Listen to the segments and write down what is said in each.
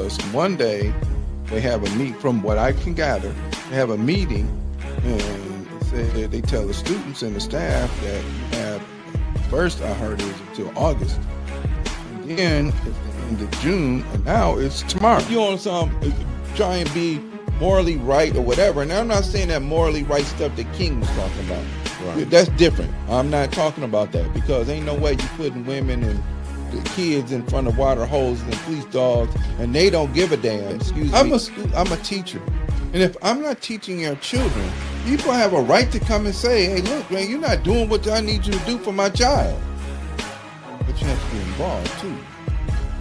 because one day they have a meet. From what I can gather, they have a meeting, and they tell the students and the staff that you have. First, I heard it was until August, and then it's the end of June, and now it's tomorrow. You on some try and be morally right or whatever, and I'm not saying that morally right stuff that King was talking about. Right. That's different. I'm not talking about that, because ain't no way you putting women and the kids in front of water hoses and police dogs, and they don't give a damn. Excuse me. I'm a teacher, and if I'm not teaching your children, people have a right to come and say, "Hey, look, man, you're not doing what I need you to do for my child." But you have to be involved too,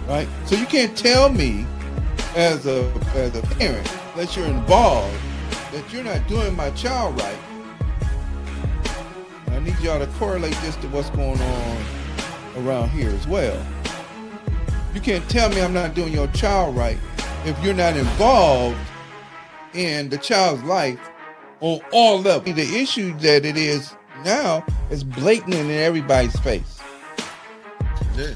right? So you can't tell me as a parent, unless you're involved, that you're not doing my child right. And I need y'all to correlate this to what's going on around here as well. You can't tell me I'm not doing your child right if you're not involved in the child's life on all levels. The issue that it is now is blatant in everybody's face. Yeah.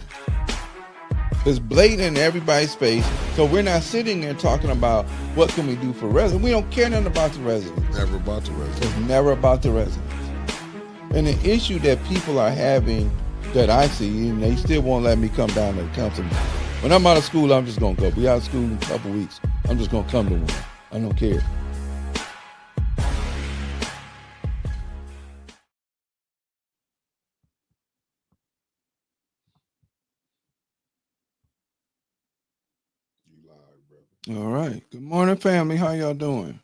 It's blatant in everybody's face. So we're not sitting there talking about what can we do for residents. We don't care nothing about the residents. Never about the residents. It's never about the residents. And the issue that people are having that I see, and they still won't let me come down to the council. When I'm out of school, I'm just going to go. Be out of school in a couple weeks. I'm just going to come to one. I don't care. All right. Good morning, family. How y'all doing?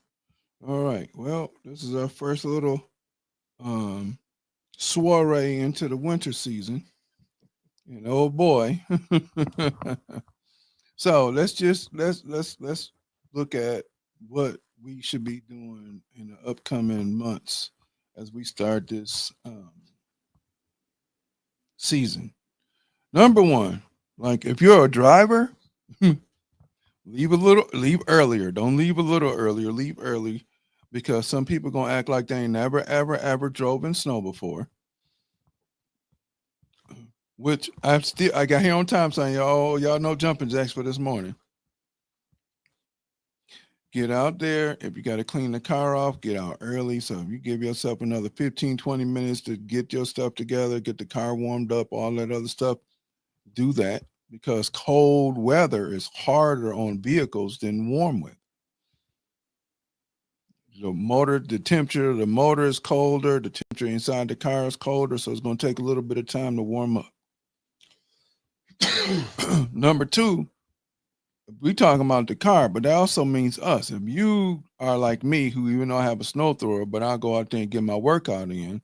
All right. Well, this is our first little soiree into the winter season. And oh boy. So let's look at what we should be doing in the upcoming months as we start this season. Number one, like if you're a driver, leave earlier. Don't leave a little earlier. Leave early, because some people gonna act like they ain't never, ever drove in snow before. Which I got here on time saying, y'all know jumping jacks for this morning. Get out there. If you got to clean the car off, get out early. So if you give yourself another 15, 20 minutes to get your stuff together, get the car warmed up, all that other stuff, do that, because cold weather is harder on vehicles than warm weather. The temperature of the motor is colder, the temperature inside the car is colder, so it's going to take a little bit of time to warm up. Number two, we talking about the car, but that also means us. If you are like me, who even though I have a snow thrower, but I'll go out there and get my workout in,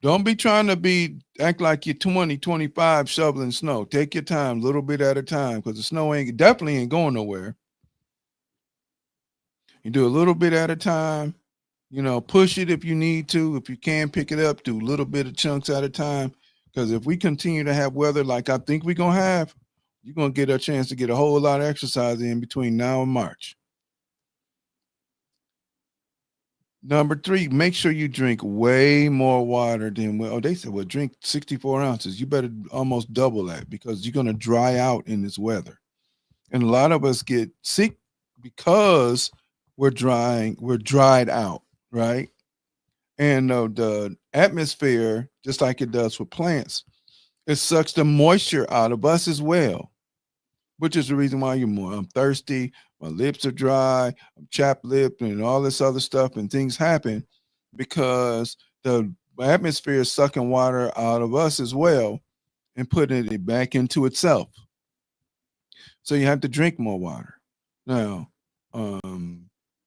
don't be trying to act like you're 20, 25 shoveling snow. Take your time, a little bit at a time, because the snow definitely ain't going nowhere. You do a little bit at a time, push it if you need to. If you can pick it up, do a little bit of chunks at a time. Because if we continue to have weather like I think we're going to have, you're going to get a chance to get a whole lot of exercise in between now and March. Number three, make sure you drink way more water than, they said, drink 64 ounces. You better almost double that, because you're going to dry out in this weather. And a lot of us get sick because we're dried out, right? And the atmosphere, just like it does for plants, it sucks the moisture out of us as well, which is the reason why I'm thirsty, my lips are dry, I'm chapped lipped, and all this other stuff, and things happen because the atmosphere is sucking water out of us as well and putting it back into itself. So you have to drink more water. Now,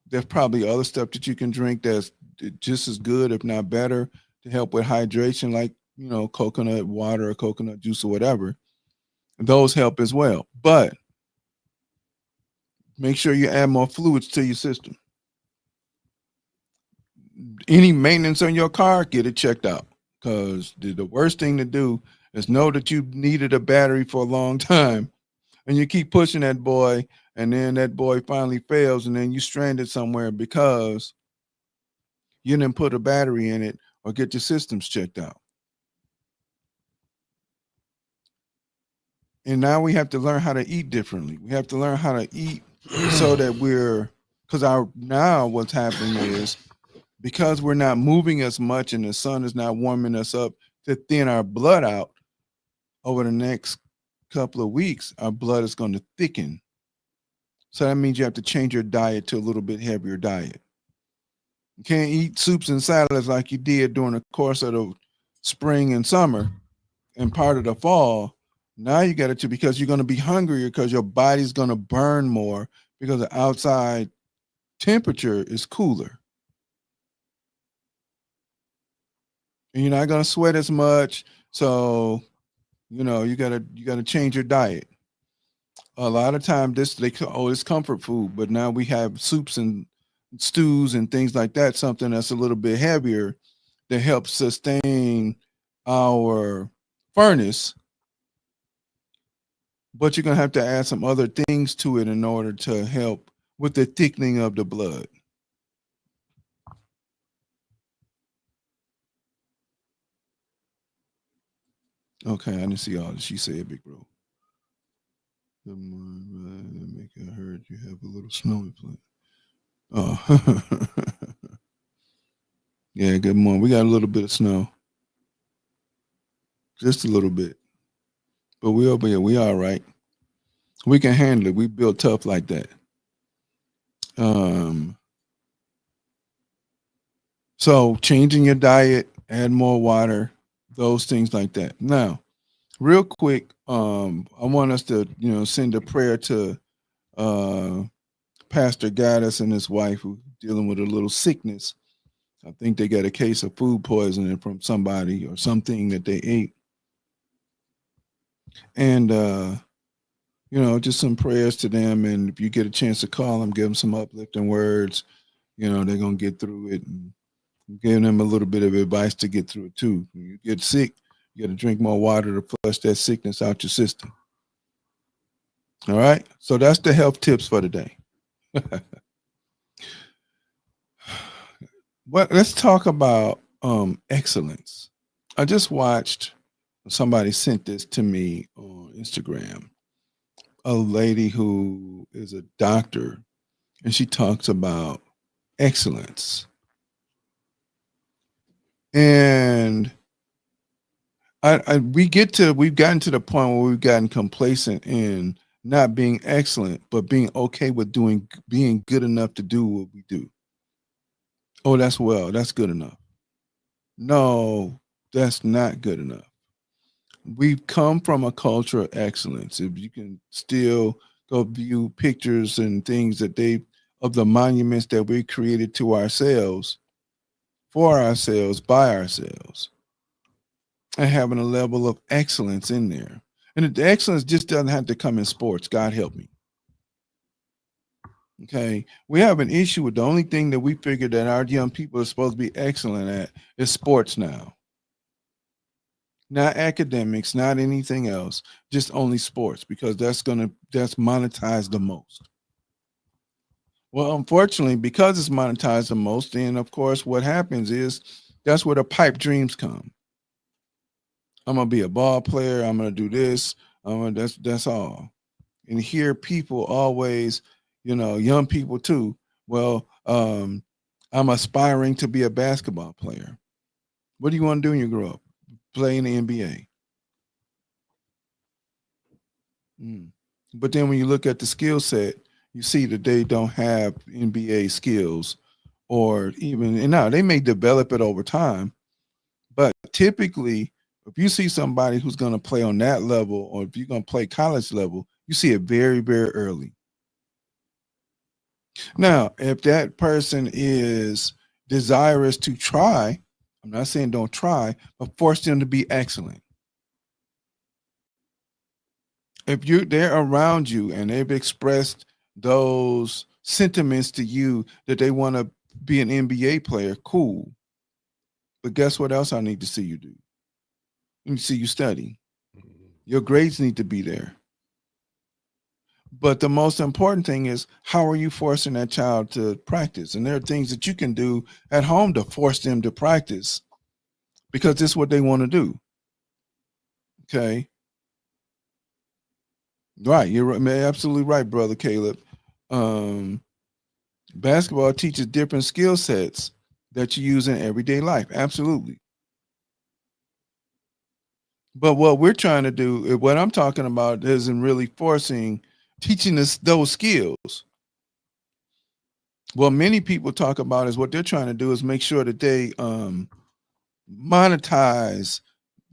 there's probably other stuff that you can drink that's just as good, if not better, to help with hydration, like, coconut water or coconut juice or whatever. Those help as well. But make sure you add more fluids to your system. Any maintenance on your car, get it checked out, because the worst thing to do is know that you needed a battery for a long time, and you keep pushing that boy, and then that boy finally fails, and then you stranded somewhere because you didn't put a battery in it or get your systems checked out. And now we have to learn how to eat differently. We have to learn how to eat so that because now what's happening is because we're not moving as much and the sun is not warming us up to thin our blood out over the next couple of weeks, our blood is going to thicken. So that means you have to change your diet to a little bit heavier diet. You can't eat soups and salads like you did during the course of the spring and summer and part of the fall. Now you got to because you're going to be hungrier because your body's going to burn more because the outside temperature is cooler. And you're not going to sweat as much. So, you gotta change your diet. A lot of time it's comfort food, but now we have soups and stews and things like that, something that's a little bit heavier that helps sustain our furnace. But you're gonna have to add some other things to it in order to help with the thickening of the blood. Okay, I didn't see all that. She said, big bro. Good morning, make I heard you have a little snowy plant. Oh, yeah, good morning. We got a little bit of snow, just a little bit, but we over here. We all right. We can handle it. We built tough like that. Um, so changing your diet, add more water, those things like that. Now, real quick, I want us to send a prayer to uh, Pastor Gaddis and his wife who dealing with a little sickness. I think they got a case of food poisoning from somebody or something that they ate. And just some prayers to them. And if you get a chance to call them, give them some uplifting words. They're gonna get through it, and give them a little bit of advice to get through it too. When you get sick, you got to drink more water to flush that sickness out your system. All right. So that's the health tips for today. Well, let's talk about excellence. I just watched somebody sent this to me on Instagram. A lady who is a doctor, and she talks about excellence. And we've gotten to the point where we've gotten complacent in not being excellent, but being okay with being good enough to do what we do. Oh, that's good enough. No, that's not good enough. We've come from a culture of excellence. If you can still go view pictures and things of the monuments that we created to ourselves, for ourselves, by ourselves, and having a level of excellence in there. And the excellence just doesn't have to come in sports. God help me. Okay. We have an issue with the only thing that we figured that our young people are supposed to be excellent at is sports now. Not academics, not anything else, just only sports because that's monetized the most. Well, unfortunately, because it's monetized the most, then of course what happens is that's where the pipe dreams come. I'm gonna be a ball player. I'm gonna do this. That's all. And hear people always, young people too. Well, I'm aspiring to be a basketball player. What do you want to do when you grow up? Play in the NBA. Mm. But then when you look at the skill set, you see that they don't have NBA skills, or even and now they may develop it over time. But typically, if you see somebody who's going to play on that level, or if you're going to play college level, you see it very, very early. Now, if that person is desirous to try, I'm not saying don't try, but force them to be excellent. If they're around you and they've expressed those sentiments to you that they want to be an NBA player, cool. But guess what else I need to see you do? Let me see you study. Your grades need to be there. But the most important thing is, how are you forcing that child to practice? And there are things that you can do at home to force them to practice because this is what they want to do. Okay. Right, you're right, man, absolutely right, brother Caleb. Um, Basketball teaches different skill sets that you use in everyday life. Absolutely. But what we're trying to do, what I'm talking about, isn't really forcing teaching us those skills. What many people talk about is what they're trying to do is make sure that they monetize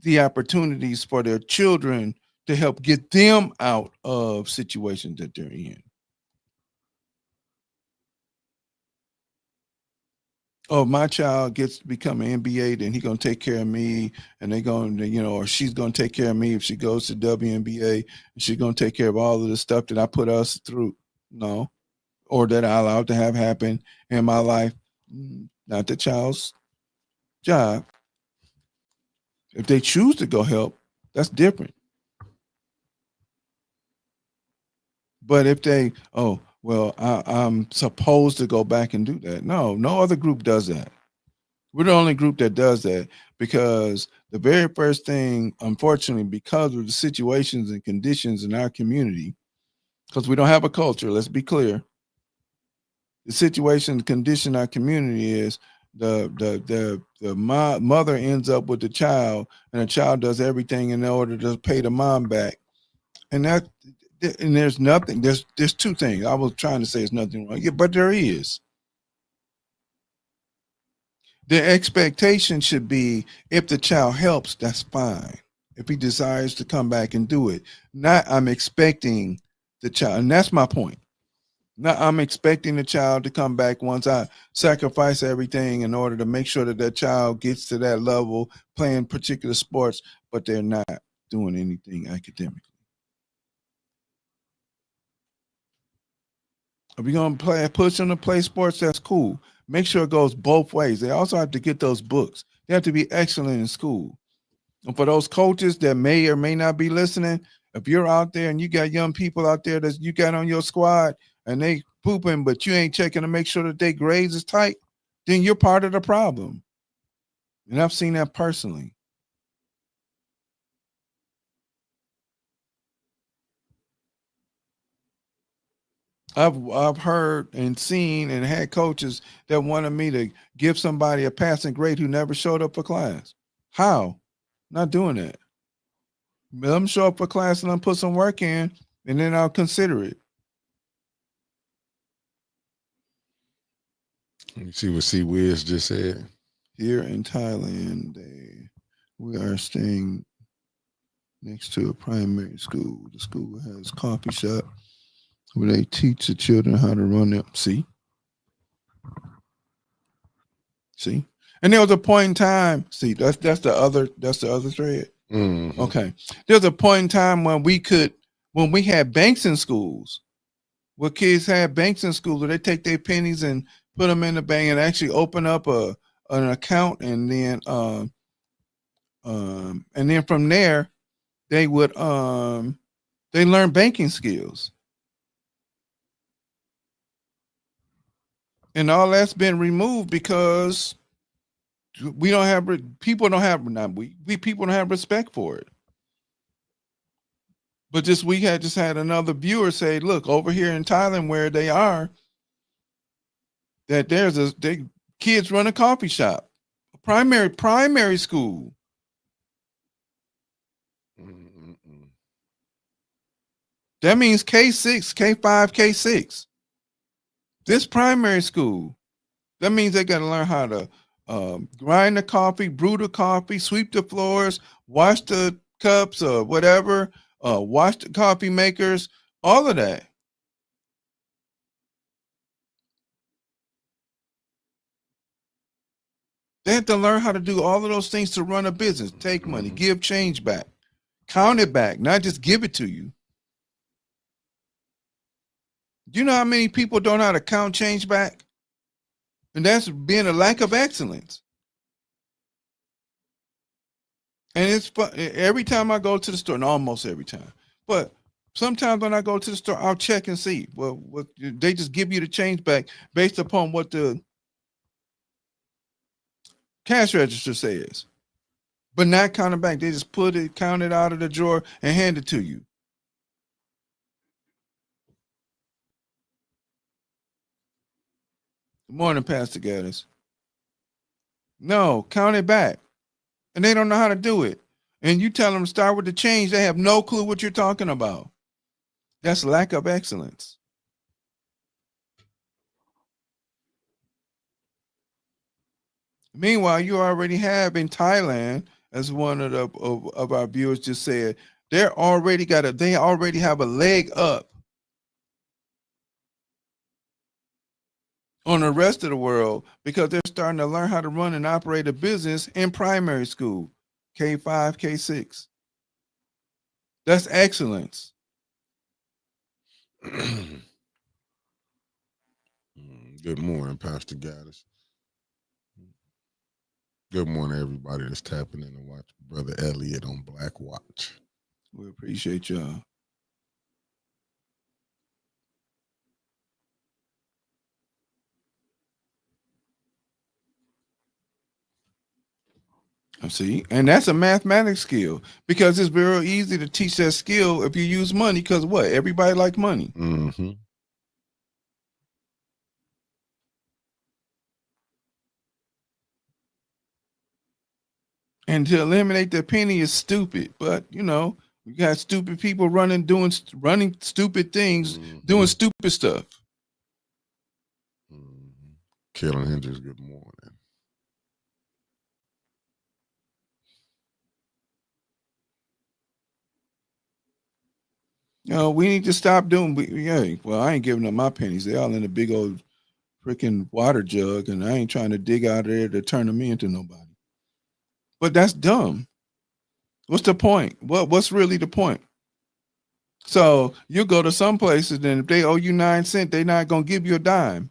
the opportunities for their children to help get them out of situations that they're in. Oh, my child gets to become an NBA, then he's gonna take care of me, and they're going to, or she's gonna take care of me if she goes to WNBA, and she's gonna take care of all of the stuff that I put us through. No, or that I allowed to have happen in my life. Not the child's job. If they choose to go help, that's different. But if they, oh, well, I'm supposed to go back and do that. No, no other group does that. We're the only group that does that because the very first thing, unfortunately, because of the situations and conditions in our community, because we don't have a culture, let's be clear, the situation, the condition in our community is the mother ends up with the child, and the child does everything in order to pay the mom back, and that and there's nothing. There's two things. I was trying to say there's nothing wrong, yeah, but there is. The expectation should be if the child helps, that's fine. If he desires to come back and do it, not I'm expecting the child, and that's my point. Not I'm expecting the child to come back once I sacrifice everything in order to make sure that that child gets to that level playing particular sports, but they're not doing anything academically. If you're gonna push them to play sports, that's cool. Make sure it goes both ways. They also have to get those books. They have to be excellent in school. And for those coaches that may or may not be listening, if you're out there and you got young people out there that you got on your squad and they pooping, but you ain't checking to make sure that their grades is tight, then you're part of the problem. And I've seen that personally. I've heard and seen and had coaches that wanted me to give somebody a passing grade who never showed up for class. How? Not doing that. Let them show up for class and let them put some work in, and then I'll consider it. You see what C Wiz just said? Here in Thailand, we are staying next to a primary school. The school has a coffee shop where they teach the children how to run them. See, and there was a point in time. See, that's the other thread. Mm-hmm. Okay, there's a point in time when we had banks in schools, where kids had banks in schools where they take their pennies and put them in the bank and actually open up an account, and then from there they would they learn banking skills, and all that's been removed because we don't have people don't have not we people don't have respect for it. But just we had just had another viewer say, look over here in Thailand where they are, that there's kids run a coffee shop, primary school. Mm-mm. That means K6, K5, K6. This primary school. That means they got to learn how to grind the coffee, brew the coffee, sweep the floors, wash the cups or whatever, wash the coffee makers, all of that. They have to learn how to do all of those things to run a business, take money, Mm-hmm. give change back, count it back, not just give it to you. Do you know how many people don't know how to count change back? And that's being a lack of excellence. And it's fun. Every time I go to the store, and almost every time, but sometimes when I go to the store, I'll check and see. Well, what they just give you the change back based upon what the cash register says, but not count it back. They just put it, count it out of the drawer, and hand it to you. Good morning, Pastor Gaddis. No, count it back. And they don't know how to do it. And you tell them to start with the change, they have no clue what you're talking about. That's lack of excellence. Meanwhile, you already have in Thailand, as one of our viewers just said, they already have a leg up on the rest of the world because they're starting to learn how to run and operate a business in primary school, K5, K6. That's excellence. Good morning, Pastor Gaddis. Good morning, everybody that's tapping in and watching Brother Elliott on Black Watch. We appreciate y'all. See, and that's a mathematics skill because it's very easy to teach that skill if you use money. Because what? Everybody like money. Mm-hmm. And to eliminate the penny is stupid. But you got stupid people running stupid things, doing stupid stuff. Killing Hendricks, good morning. We need to stop doing. Well, I ain't giving up my pennies. They all in a big old freaking water jug, and I ain't trying to dig out of there to turn them into nobody. But that's dumb. What's the point? What's really the point? So you go to some places, and if they owe you 9 cents, they're not gonna give you a dime.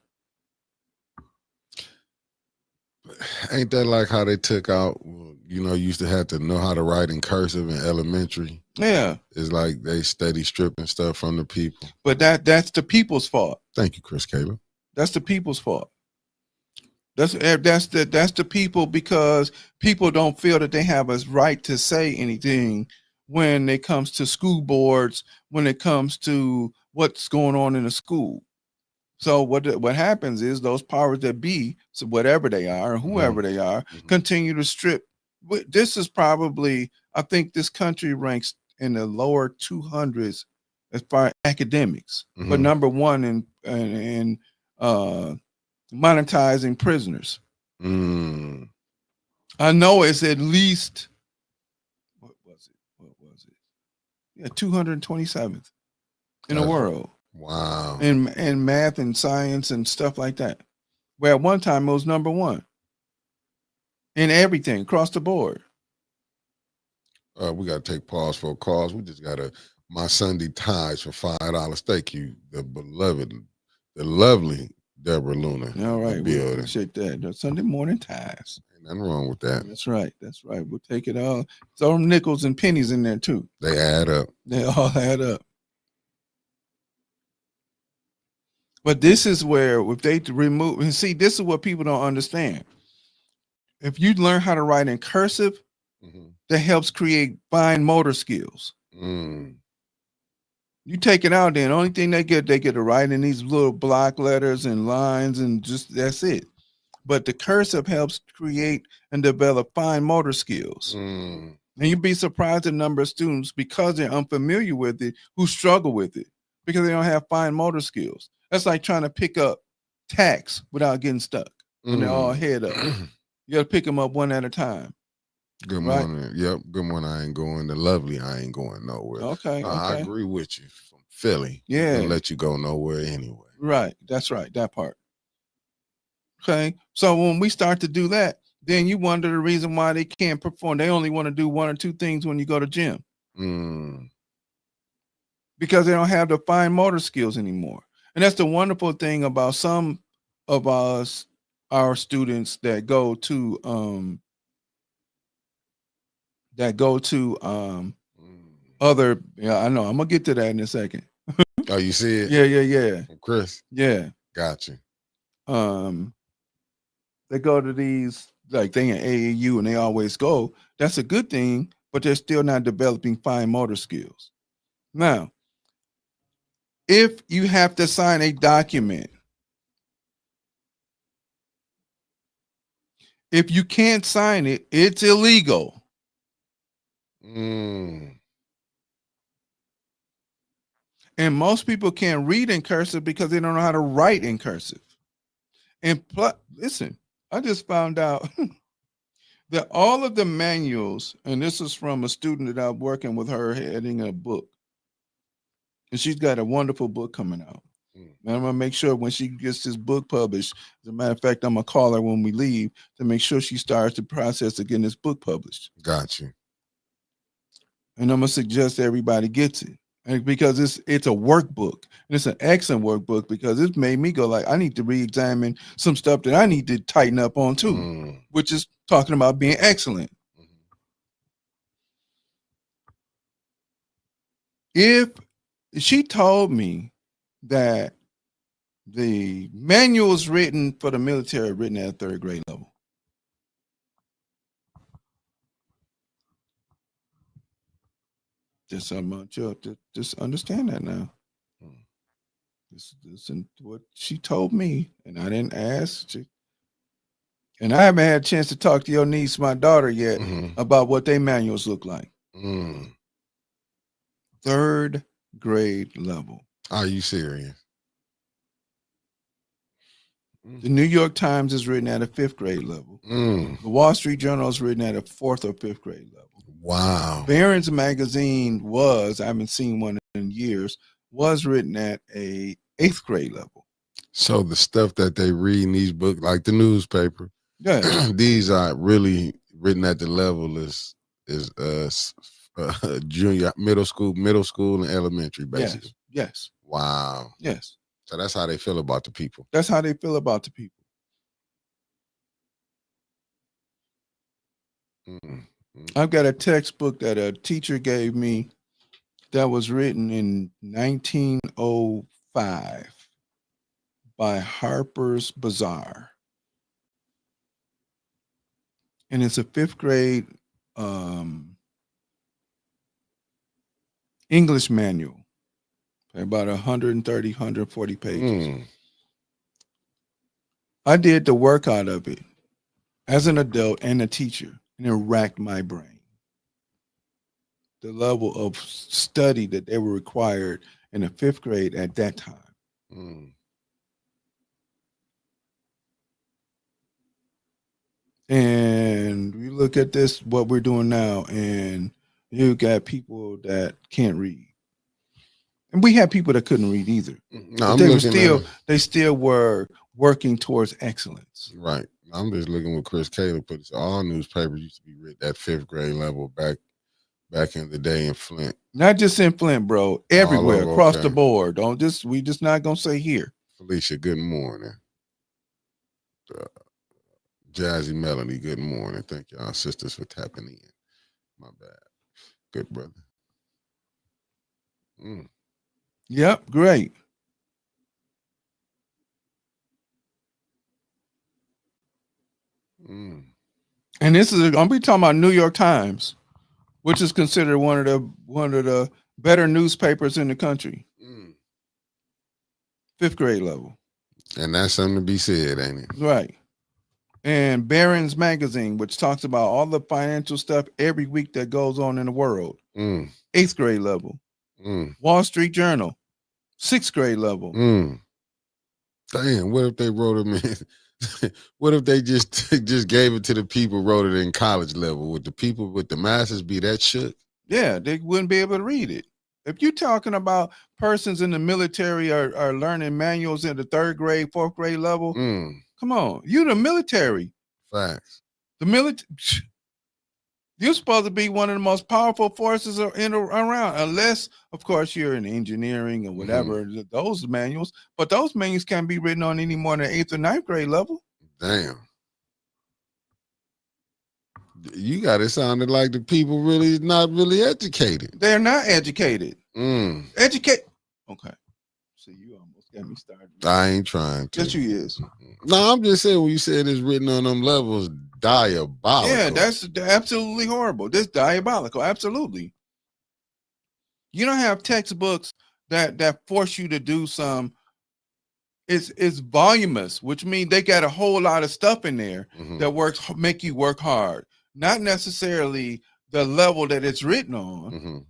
Ain't that like how they took out? Used to have to know how to write in cursive in elementary. Yeah, it's like they steady stripping stuff from the people. But that's the people's fault. Thank you, Chris Caleb. That's the people's fault. That's the people, because people don't feel that they have a right to say anything when it comes to school boards, when it comes to what's going on in the school. So what happens is those powers that be, so whatever they are, whoever they are, continue to strip. This is probably, I think this country ranks in the lower 200s as far as academics, but number one in monetizing prisoners. I know it's at least, what was it? Yeah, 227th in the world. Wow. In math and science and stuff like that. Where at one time it was number one in everything across the board. We got to take pause for a cause. We just got my Sunday ties for $5. Thank you, the lovely Deborah Luna. All right, we appreciate that. The Sunday morning ties. Ain't nothing wrong with that. That's right. We'll take it all. Throw nickels and pennies in there too. They add up. They all add up. But this is where, if they remove, and see, this is what people don't understand. If you learn how to write in cursive, that helps create fine motor skills. You take it out, then the only thing they get to write in these little block letters and lines, and just that's it. But the cursive helps create and develop fine motor skills. And you'd be surprised the number of students, because they're unfamiliar with it, who struggle with it because they don't have fine motor skills. That's like trying to pick up tacks without getting stuck when they're all head up. You got to pick them up one at a time. Good morning. Right? Yep. Good morning. I ain't going. The lovely, I ain't going nowhere. Okay. I agree with you. From Philly. Yeah. Don't let you go nowhere anyway. Right. That's right. That part. Okay. So when we start to do that, then you wonder the reason why they can't perform. They only want to do one or two things when you go to gym. Because they don't have the fine motor skills anymore. And that's the wonderful thing about some of our students that go to other. Yeah, I know. I'm gonna get to that in a second. Oh, you see it? Yeah. From Chris. Yeah. Gotcha. They go to these, like they in AAU and they always go. That's a good thing, but they're still not developing fine motor skills. Now, if you have to sign a document If you can't sign it, it's illegal. Mm. And most people can't read in cursive because they don't know how to write in cursive. And listen, I just found out that all of the manuals, and this is from a student that I'm working with her heading a book, and she's got a wonderful book coming out. And I'm gonna make sure when she gets this book published, as a matter of fact, I'm gonna call her when we leave to make sure she starts the process of getting this book published. Got you. And I'm gonna suggest everybody gets it. And because it's a workbook. And it's an excellent workbook because it made me go like, I need to re-examine some stuff that I need to tighten up on too, which is talking about being excellent. If she told me that the manuals written for the military are written at 3rd grade level. Just just understand that now. This is what she told me, and I didn't ask. And I haven't had a chance to talk to your niece, my daughter, yet about what their manuals look like. 3rd grade level. Are you serious? The New York Times is written at a 5th grade level. The Wall Street Journal is written at a 4th or 5th grade level. Wow. Barron's magazine I haven't seen one in years, was written at a 8th grade level. So the stuff that they read in these books, like the newspaper, these are really written at the level is junior, middle school, and elementary, basically. Yes. Wow. Yes. So that's how they feel about the people. That's how they feel about the people. I've got a textbook that a teacher gave me that was written in 1905 by Harper's Bazaar. And it's a 5th grade English manual, about 130, 140 pages. I did the work out of it as an adult and a teacher, and it racked my brain. The level of study that they were required in the 5th grade at that time. And we look at this, what we're doing now, and you got people that can't read. And we had people that couldn't read either. No, they still were working towards excellence. Right. I'm just looking what Chris Caleb put. All newspapers used to be written at 5th grade level back in the day in Flint. Not just in Flint, bro. Everywhere, across the board. We just not gonna say here. Felicia, good morning. Jazzy Melanie, good morning. Thank y'all sisters for tapping in. My bad. Good brother. Yep, great. And this is I'm gonna be talking about New York Times, which is considered one of the better newspapers in the country. 5th grade level. And that's something to be said, ain't it? Right. And Barron's magazine, which talks about all the financial stuff every week that goes on in the world. 8th grade level. Wall Street Journal, 6th grade level. Damn, what if they wrote them in? What if they just gave it to the people, wrote it in college level? Would the people with the masses be that shook? Yeah, they wouldn't be able to read it. If you're talking about persons in the military are learning manuals at the 3rd grade, 4th grade level, come on, you the military. Facts. The military, you're supposed to be one of the most powerful forces around, unless, of course, you're in engineering or whatever, those manuals. But those manuals can't be written on any more than 8th or 9th grade level. Damn. You got it sounded like the people really not really educated. They're not educated. Educate. Okay. So you almost got me started. I ain't trying to. Yes, you is. No, I'm just saying when you said it's written on them levels, diabolical. Yeah, that's absolutely horrible. This diabolical, absolutely. You don't have textbooks that force you to do some it's voluminous, which means they got a whole lot of stuff in there that make you work hard. Not necessarily the level that it's written on.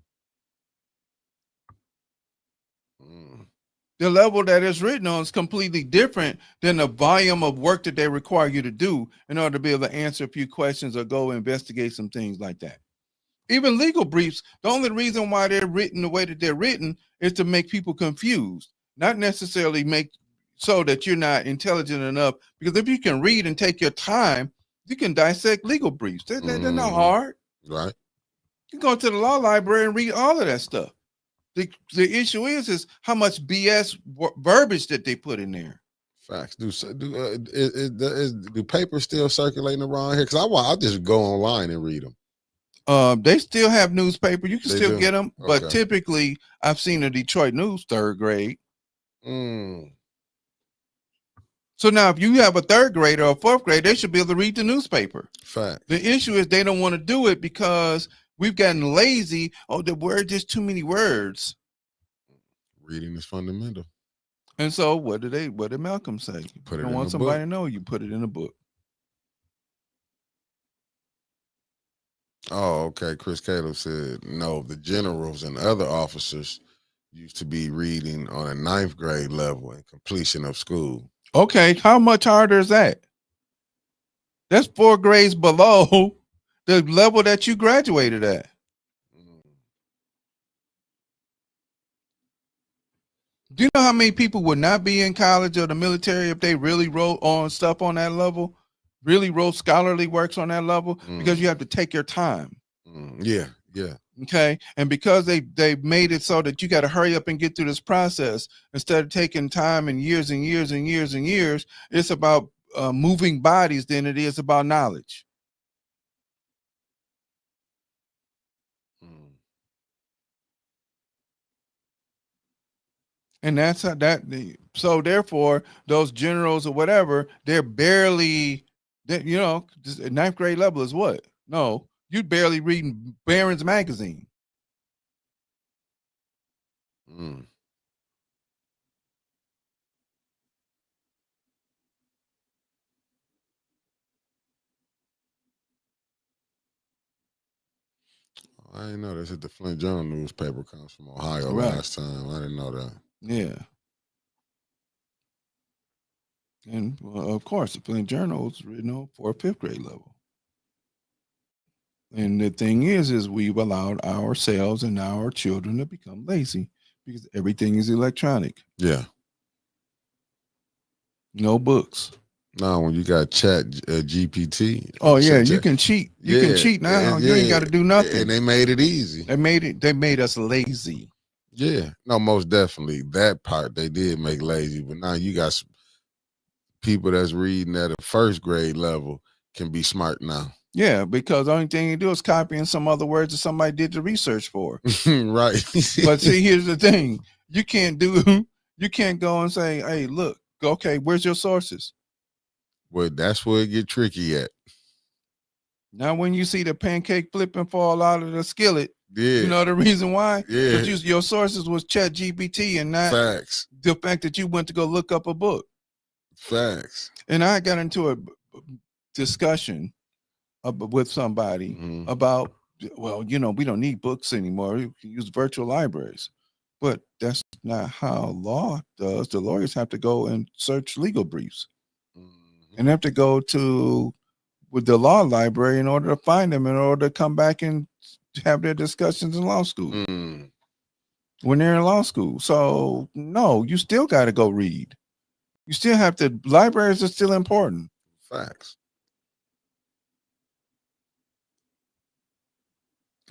The level that it's written on is completely different than the volume of work that they require you to do in order to be able to answer a few questions or go investigate some things like that. Even legal briefs, the only reason why they're written the way that they're written is to make people confused, not necessarily make so that you're not intelligent enough. Because if you can read and take your time, you can dissect legal briefs. They're not hard. Right. You can go to the law library and read all of that stuff. The issue is how much BS verbiage that they put in there. Facts. Do papers still circulating around here? Because I just go online and read them. They still have newspaper. You can still get them, but typically I've seen the Detroit News 3rd grade. So now if you have a 3rd grader or a 4th grade, they should be able to read the newspaper. Fact. The issue is they don't want to do it because we've gotten lazy. Oh, there's too many words. Reading is fundamental. And so what did Malcolm say? Put you don't want somebody to know, you put it in a book. Oh, okay. Chris Caleb said, no, the generals and other officers used to be reading on a 9th grade level and completion of school. Okay, how much harder is that? That's 4 grades below the level that you graduated at. Do you know how many people would not be in college or the military if they really wrote on stuff on that level? Really wrote scholarly works on that level? Because you have to take your time. Yeah. Okay. And because they made it so that you got to hurry up and get through this process instead of taking time and years and years and years and years, it's about moving bodies than it is about knowledge. And that's how so therefore those generals or whatever, they're barely, just 9th grade level is what? No, you barely reading Barron's magazine. I didn't know this. The Flint Journal newspaper comes from Ohio last time. I didn't know that. Yeah. And of course, the Flint Journal is written for a 5th grade level. And the thing is we've allowed ourselves and our children to become lazy because everything is electronic. Yeah. No books. No, when you got Chat GPT. Oh yeah, you can cheat. You can cheat now. You ain't got to do nothing. And they made it easy. They made us lazy. Yeah. No, most definitely. That part they did make lazy. But now you got people that's reading at a 1st grade level can be smart now. Yeah, because the only thing you do is copying some other words that somebody did the research for. Right. But see, here's the thing. You can't go and say, hey, look, okay, where's your sources? Well, that's where it get tricky at. Now, when you see the pancake flip and fall out of the skillet, you know the reason why? Yeah. Because your sources was Chat GPT and not Facts. The fact that you went to go look up a book. Facts. And I got into a discussion with somebody about, we don't need books anymore. We can use virtual libraries. But that's not how law does. The lawyers have to go and search legal briefs and have to go with the law library in order to find them, in order to come back and have their discussions in law school when they're in law school. So no, you still got to go read. You still have to. Libraries are still important. Facts.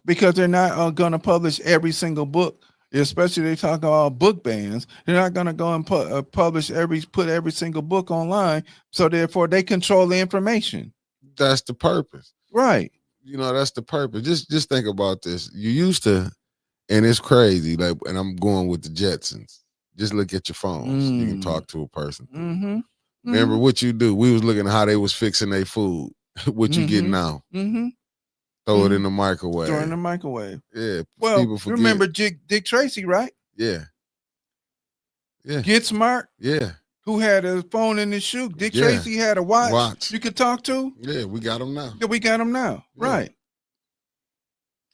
Because they're not going to publish every single book, especially they talk about book bans. They're not going to go and put every single book online. So therefore, they control the information. That's the purpose, right? That's the purpose. Just think about this. You used to, and it's crazy. Like, and I'm going with the Jetsons. Just look at your phones. You can talk to a person. Remember what you do? We was looking at how they was fixing their food. What you get now? Throw it in the microwave. Throw it in the microwave. Yeah. Well, you remember Dick Tracy, right? Yeah. Get smart. Yeah. who had a phone in his shoe. Dick Yeah. Tracy had a watch, Watch. you could talk to. Yeah, we got them now. Yeah, we got him now. Yeah. Right.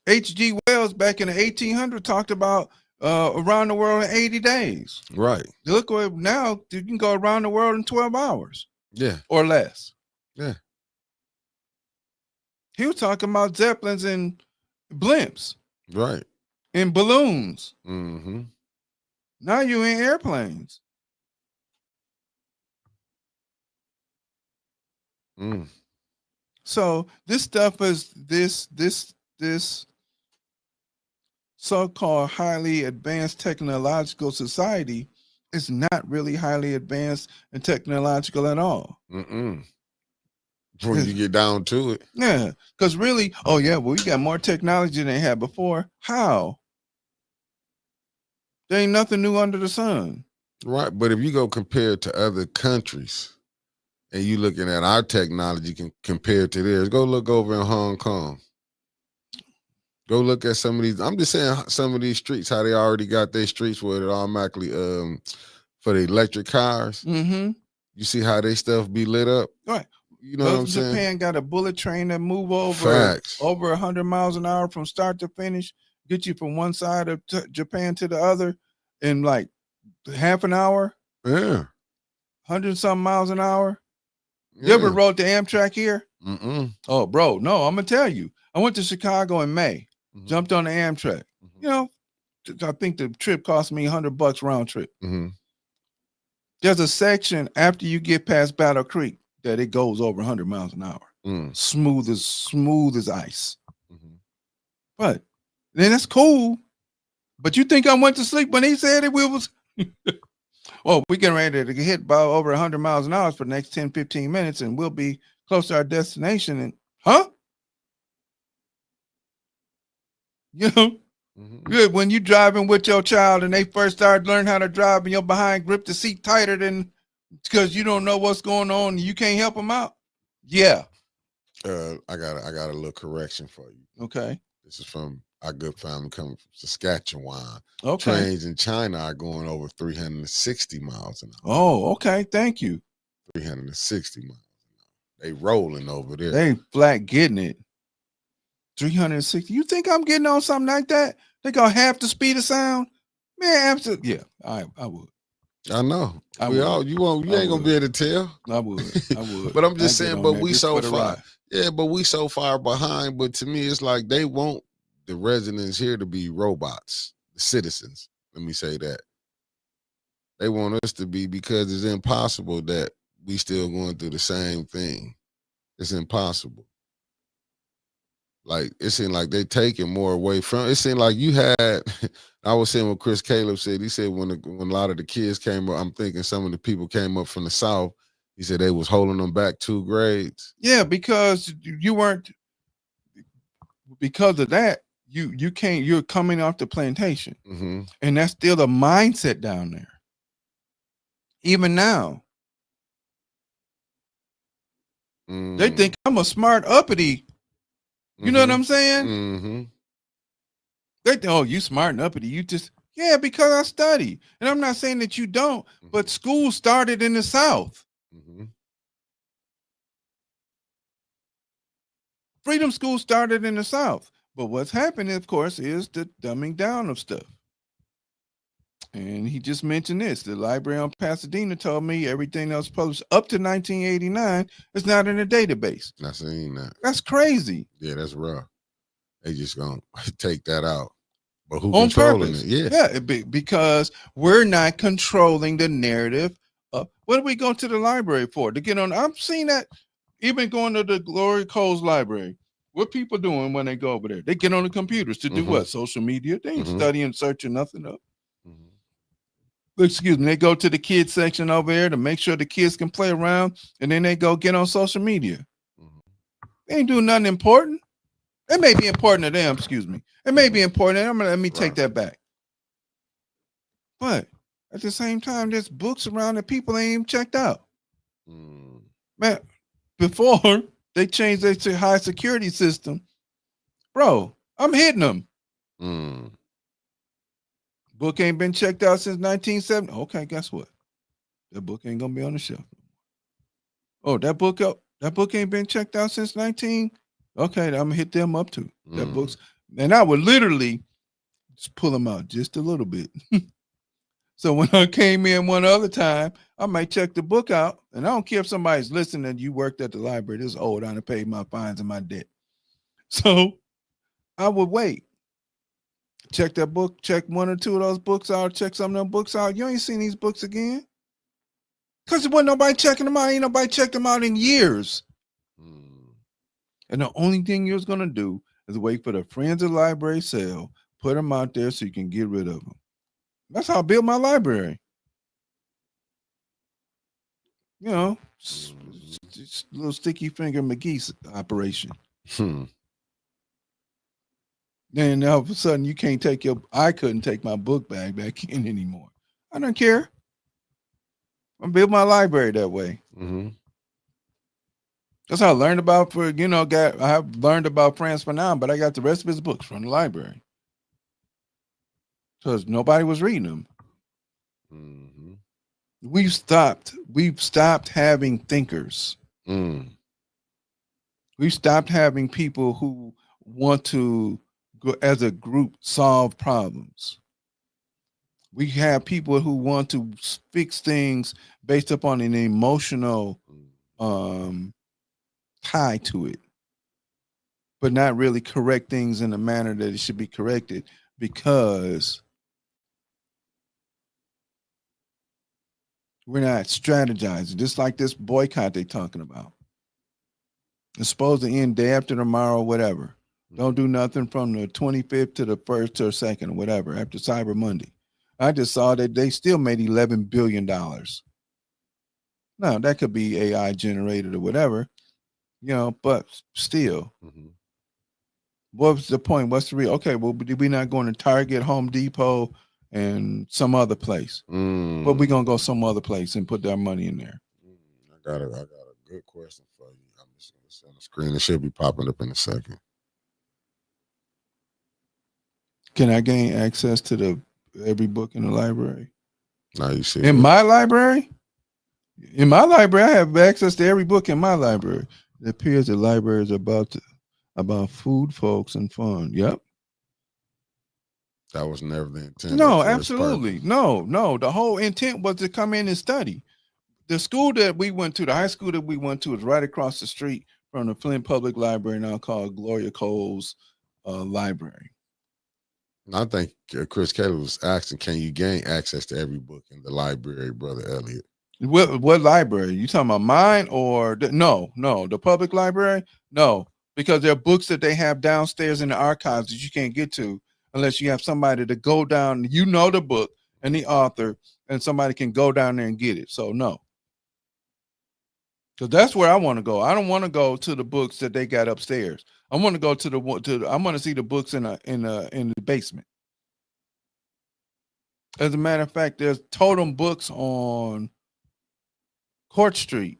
H.G. Wells back in the 1800s talked about around the world in 80 days. Right. Look where now you can go around the world in 12 hours. Yeah. Or less. Yeah. He was talking about Zeppelins and blimps. Right. And balloons. Mm-hmm. Now you in airplanes. Mm. So this stuff is this so-called highly advanced technological society is not really highly advanced and technological at all. Mm-mm. When you get down to it. Yeah, because really, oh yeah, well, we got more technology than they had before. How? There ain't nothing new under the sun. Right, but if you go compare it to other countries and you looking at our technology compared to theirs, go look over in Hong Kong. Go look at some of these. I'm just saying some of these streets, how they already got their streets where it automatically for the electric cars. Mm-hmm. You see how they stuff be lit up? Right. You know what I'm saying? Japan got a bullet train that move over 100 miles an hour from start to finish, get you from one side of Japan to the other in like half an hour. Yeah. 100-something miles an hour. Yeah. You ever rode the Amtrak here? Mm-mm. Oh, bro, no, I'm gonna tell you. I went to Chicago in May, jumped on the Amtrak. You know, I think the trip cost me $100 round trip. There's a section after you get past Battle Creek that it goes over 100 miles an hour. Smooth as ice. But then that's cool. But you think I went to sleep when he said it was? Well, we getting ready to get hit by over 100 miles an hour for the next 10, 15 minutes, and we'll be close to our destination. And you know, when you driving with your child and they first start learning how to drive and you're behind grip the seat tighter than because you don't know what's going on and you can't help them out. Yeah. I got a little correction for you. Okay. This is from our good family coming from Saskatchewan. Okay. Trains in China are going over 360 miles an hour. Oh, okay. Thank you. 360 miles an hour. They rolling over there. They flat getting it. 360. You think I'm getting on something like that? They go half the speed of sound? Man, absolutely. Yeah, I would. I know. You ain't gonna be able to tell. I would. But I'm just saying, but we so far. Yeah, but we so far behind. But to me, it's like they want the residents here to be robots, the citizens. Let me say that. They want us to be because it's impossible that we still going through the same thing. It's impossible. Like it seemed like they taking more away from. It seemed like you had. I was saying what Chris Caleb said. He said when a lot of the kids came up, I'm thinking some of the people came up from the South. He said they was holding them back 2 grades. Yeah, because you weren't. Because of that, you can't. You're coming off the plantation, and that's still the mindset down there. Even now, they think I'm a smart uppity. You know what I'm saying? They think, oh, you smart and uppity. You just, yeah, because I study. And I'm not saying that you don't, but school started in the South. Freedom School started in the South. But what's happening, of course, is the dumbing down of stuff. And he just mentioned this. The library on Pasadena told me everything that was published up to 1989 is not in a database. I seen that. That's crazy. Yeah, that's rough. They just gonna take that out. But who controlling it? Yeah, because we're not controlling the narrative. What do we go to the library for? To get on. I've seen that even going to the Glory Coles Library. What people doing when they go over there? They get on the computers to do what? Social media. They ain't studying, searching nothing up. Excuse me. They go to the kids section over there to make sure the kids can play around, and then they go get on social media. They ain't doing nothing important. It may be important to them, excuse me. It may be important. Let me take that back. But at the same time, there's books around that people ain't even checked out. Man, before they changed their to high security system, bro, I'm hitting them. Book ain't been checked out since 1970. Okay, guess what? That book ain't gonna be on the shelf. Oh, that book ain't been checked out since 19. Okay, I'm gonna hit them up too. That book's, and I would literally just pull them out just a little bit. So when I came in one other time, I might check the book out, and I don't care if somebody's listening and you worked at the library. This is old. I done paid my fines and my debt. So I would wait. Check that book, check one or two of those books out, check some of them books out. You ain't seen these books again. Because there wasn't nobody checking them out. Ain't nobody checked them out in years. And the only thing you was going to do is wait for the Friends of the Library sale, put them out there so you can get rid of them. That's how I built my library. You know, just little sticky finger McGee's operation. Then all of a sudden I couldn't take my book bag back in anymore. I don't care. I built my library that way. That's how I learned about I have learned about Franz Fanon, but I got the rest of his books from the library. Because nobody was reading them. We've stopped having thinkers. We've stopped having people who want to go as a group solve problems. We have people who want to fix things based upon an emotional tie to it, but not really correct things in the manner that it should be corrected, because we're not strategizing. Just like this boycott they're talking about. It's supposed to end day after tomorrow, whatever. Don't do nothing from the 25th to the 1st or 2nd, whatever, after Cyber Monday. I just saw that they still made $11 billion. Now, that could be AI generated or whatever, but still. What's the point? What's the real? Okay, well, we're not going to Target, Home Depot, and some other place. But we're going to go some other place and put our money in there. I got a good question for you. I'm just going to see on the screen. It should be popping up in a second. Can I gain access to every book in the library? No, you see. In my library? In my library, I have access to every book in my library. It appears the library is about food, folks, and fun. Yep. That was never the intent. No, absolutely. No. The whole intent was to come in and study. The school that we went to, the high school that we went to, is right across the street from the Flint Public Library, now called Gloria Cole's Library. I think Chris Kelly was asking, can you gain access to every book in the library, Brother Elliott? What library? You talking about mine or no, the public library? No, because there are books that they have downstairs in the archives that you can't get to unless you have somebody to go down, the book and the author, and somebody can go down there and get it. So no. Because that's where I want to go. I don't want to go to the books that they got upstairs. I want to go I want to see the books in the basement. As a matter of fact, there's Totem Books on Court Street.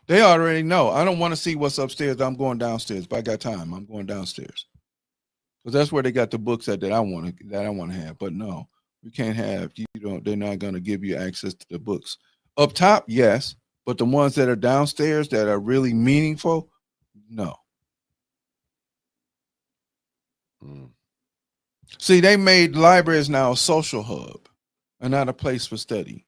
They already know. I don't want to see what's upstairs. I'm going downstairs. If I got time, I'm going downstairs. Because that's where they got the books that I want to have. But no, you can't have. They're not going to give you access to the books. Up top, yes. But the ones that are downstairs that are really meaningful, no. See, they made libraries now a social hub and not a place for study.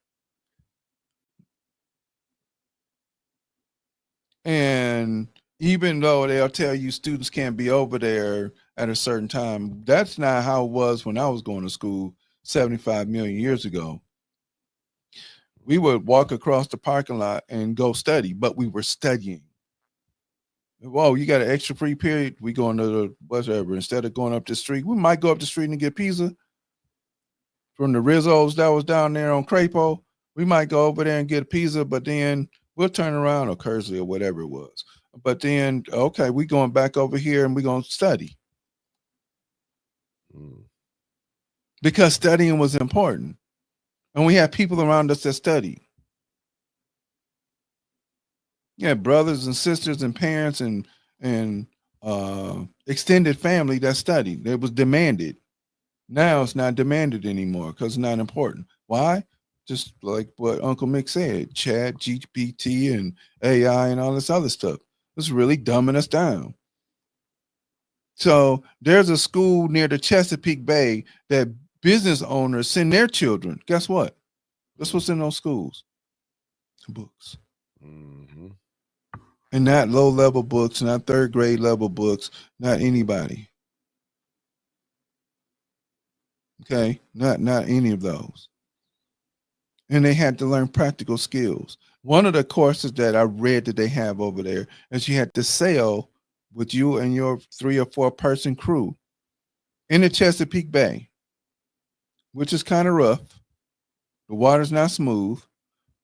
And even though they'll tell you students can't be over there at a certain time, that's not how it was when I was going to school 75 million years ago. We would walk across the parking lot and go study, but we were studying. Whoa, you got an extra free period? We going to the whatever. Instead of going up the street, we might go up the street and get pizza from the Rizzos that was down there on Crapo. We might go over there and get a pizza, but then we'll turn around, or Kersley or whatever it was. But then, okay, we going back over here and we're going to study. Because studying was important. And we had people around us that studied. Yeah, brothers and sisters and parents and extended family that studied. It was demanded. Now it's not demanded anymore because it's not important. Why? Just like what Uncle Mick said, Chat, GPT, and AI and all this other stuff. It's really dumbing us down. So there's a school near the Chesapeake Bay that business owners send their children. Guess what? That's what's in those schools. Books. Mm-hmm. And not low level books, not third grade level books, not anybody. Okay? Not any of those. And they had to learn practical skills. One of the courses that I read that they have over there is you had to sail with you and your 3 or 4 person crew in the Chesapeake Bay, which is kind of rough. The water's not smooth.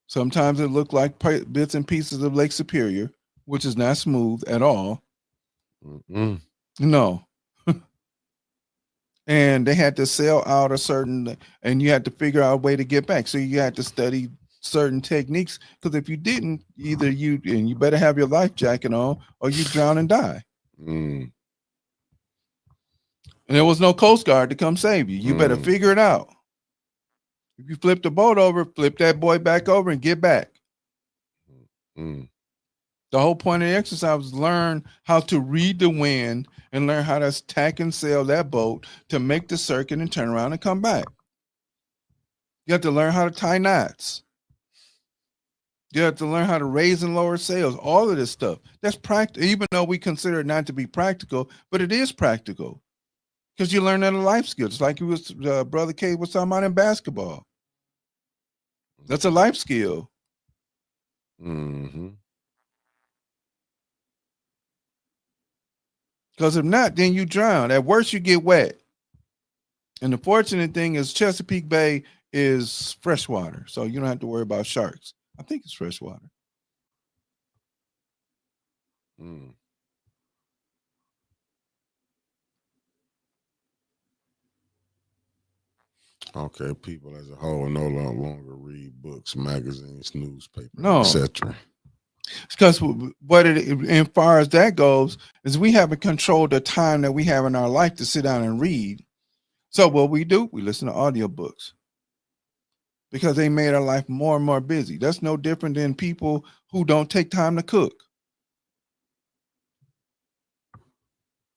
Sometimes it looked like bits and pieces of Lake Superior, which is not smooth at all. Mm-mm. No. And they had to sail out a certain, and you had to figure out a way to get back. So you had to study certain techniques, because if you didn't, either you better have your life jacket on or you drown and die. Mm. And there was no Coast Guard to come save you. You better figure it out. If you flip the boat over, flip that boy back over and get back. Mm. The whole point of the exercise was learn how to read the wind and learn how to tack and sail that boat to make the circuit and turn around and come back. You have to learn how to tie knots. You have to learn how to raise and lower sails. All of this stuff. That's practical, even though we consider it not to be practical, but it is practical. Because you learn that a life skill. It's like Brother K was talking about in basketball. That's a life skill. Mm-hmm. Because if not, then you drown. At worst, you get wet. And the fortunate thing is Chesapeake Bay is freshwater, so you don't have to worry about sharks. I think it's freshwater. Mm. Okay, people as a whole no longer read books, magazines, newspapers, No. etc. Because what it, as far as that goes, is we haven't controlled the time that we have in our life to sit down and read. So what we do, we listen to audiobooks because they made our life more and more busy. That's no different than people who don't take time to cook.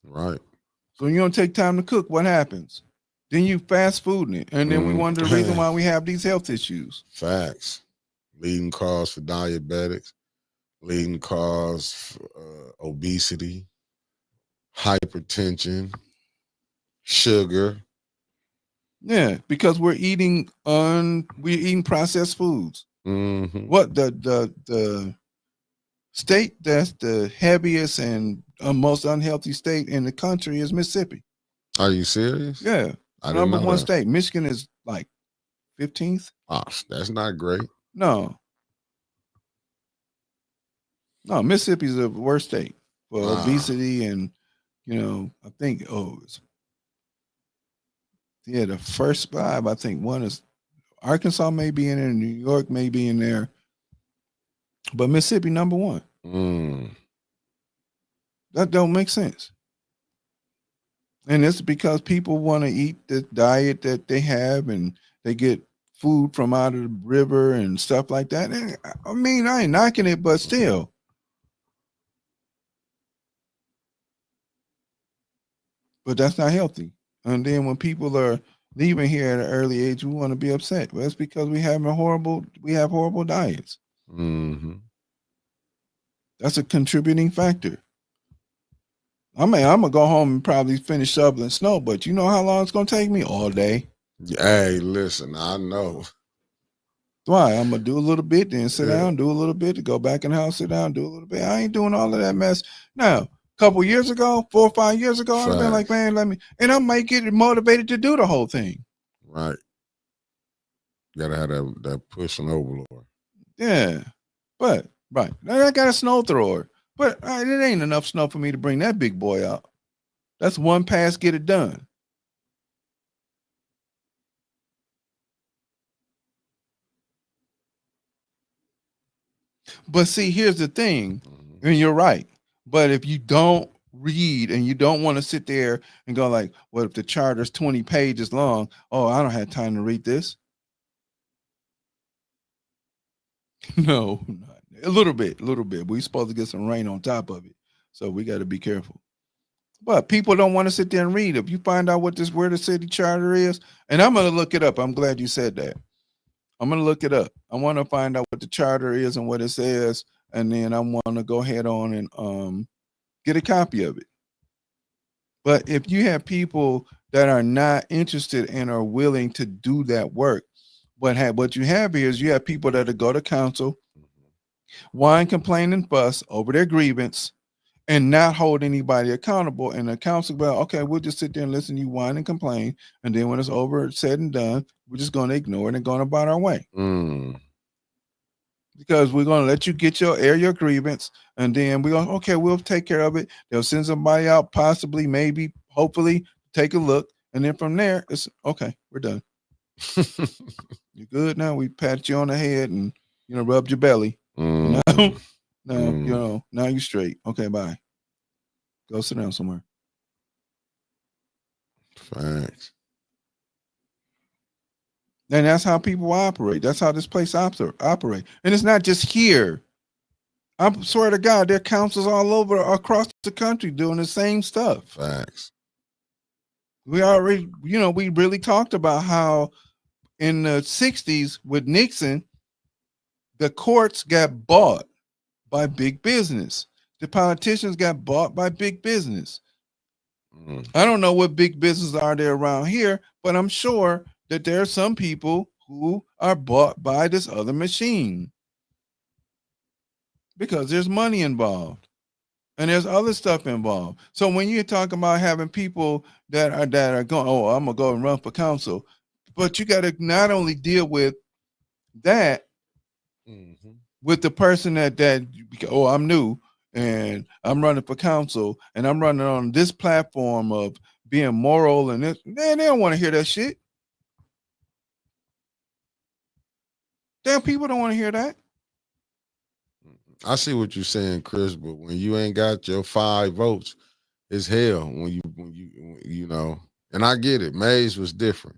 Right. So when you don't take time to cook, what happens? Then you fast food it. And then we wonder the reason why we have these health issues. Facts. Leading cause for diabetics, leading cause for obesity, hypertension, sugar. Yeah, because we're eating processed foods. Mm-hmm. What the state that's the heaviest and most unhealthy state in the country is Mississippi. Are you serious? Yeah, number one state. Michigan is like 15th. Oh, that's not great. No, Mississippi is the worst state for obesity, and I think the first 5. I think one is Arkansas may be in there, New York may be in there, but Mississippi number 1. That don't make sense. And it's because people want to eat the diet that they have, and they get food from out of the river and stuff like that. And, I mean, I ain't knocking it, but still. But that's not healthy. And then when people are leaving here at an early age, we want to be upset. Well, that's because we have horrible diets. Mm-hmm. That's a contributing factor. I'm gonna go home and probably finish shoveling snow, but you know how long it's gonna take me? All day. Hey, listen, I know. Why? I'm gonna do a little bit, then sit down, do a little bit, to go back in the house, sit down, do a little bit. I ain't doing all of that mess. Now, a couple years ago, 4 or 5 years ago, I've been like, man, let me, and I might get motivated to do the whole thing. Right. You gotta have that push and overlord. Yeah, but right. I got a snow thrower, but it ain't enough snow for me to bring that big boy out. That's one pass, get it done. But see, here's the thing, and you're right. But if you don't read and you don't want to sit there and go like, what if the charter's 20 pages long? Oh, I don't have time to read this. No, not a little bit, a little bit. We're supposed to get some rain on top of it, so we got to be careful. But people don't want to sit there and read. If you find out where the city charter is, and I'm gonna look it up. I'm glad you said that. I'm gonna look it up. I want to find out what the charter is and what it says, and then I want to go ahead on and get a copy of it. But if you have people that are not interested and are willing to do that work, what you have here is you have people that go to council, whine, complain, and fuss over their grievance, and not hold anybody accountable. And the council, well, okay, we'll just sit there and listen to you whine and complain, and then when it's over, said and done, we're just going to ignore it and going about our way. Because we're going to let you get your grievance, and then we're going, okay, we'll take care of it. They'll send somebody out, possibly, maybe, hopefully, take a look, and then from there, it's okay, we're done. You're good now. We pat you on the head and rubbed your belly. Now you're straight. Okay, bye. Go sit down somewhere. Thanks. And that's how people operate. That's how this place operate. And it's not just here. I swear to God, there are councils all over across the country doing the same stuff. Facts. We already, we really talked about how in the 60s with Nixon, the courts got bought by big business. The politicians got bought by big business. I don't know what big businesses are there around here, but I'm sure that there are some people who are bought by this other machine because there's money involved and there's other stuff involved. So when you're talking about having people that are going, oh, I'm gonna go and run for council, but you got to not only deal with that with the person that oh, I'm new and I'm running for council and I'm running on this platform of being moral and this, man, they don't want to hear that shit. Damn, people don't want to hear that. I see what you're saying, Chris, but when you ain't got your 5 votes, it's hell. When you and I get it. Mays was different.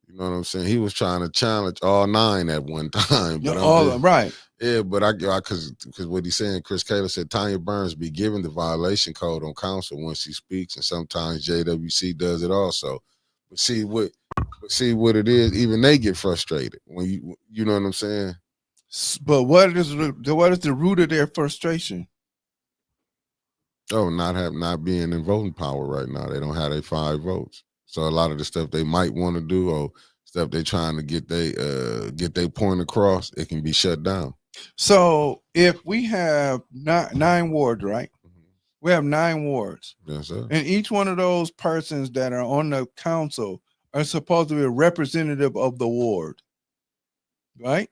You know what I'm saying? He was trying to challenge all 9 at one time. But right. Yeah, but because what he's saying, Chris Kaler said Tanya Burns be given the violation code on council when she speaks, and sometimes JWC does it also. But see what it is. Even they get frustrated when you know what I'm saying. But what is the root of their frustration? Oh, not being in voting power right now. They don't have their 5 votes. So a lot of the stuff they might want to do or stuff they're trying to get their point across, it can be shut down. So if we have 9 wards, right? We have 9 wards. Yes, sir. And each one of those persons that are on the council are supposed to be a representative of the ward, right?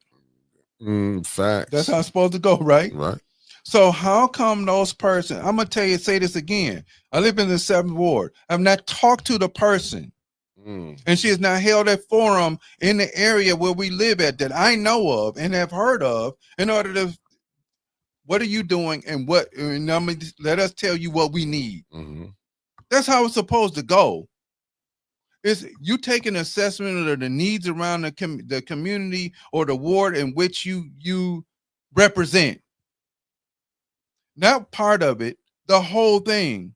Facts. That's how it's supposed to go, right? Right. So how come those persons, I'm going to say this again. I live in the 7th ward. I've not talked to the person. And she has not held a forum in the area where we live at that I know of and have heard of in order to, what are you doing and let us tell you what we need. That's how it's supposed to go. Is you take an assessment of the needs around the community or the ward in which you represent. Not part of it, the whole thing.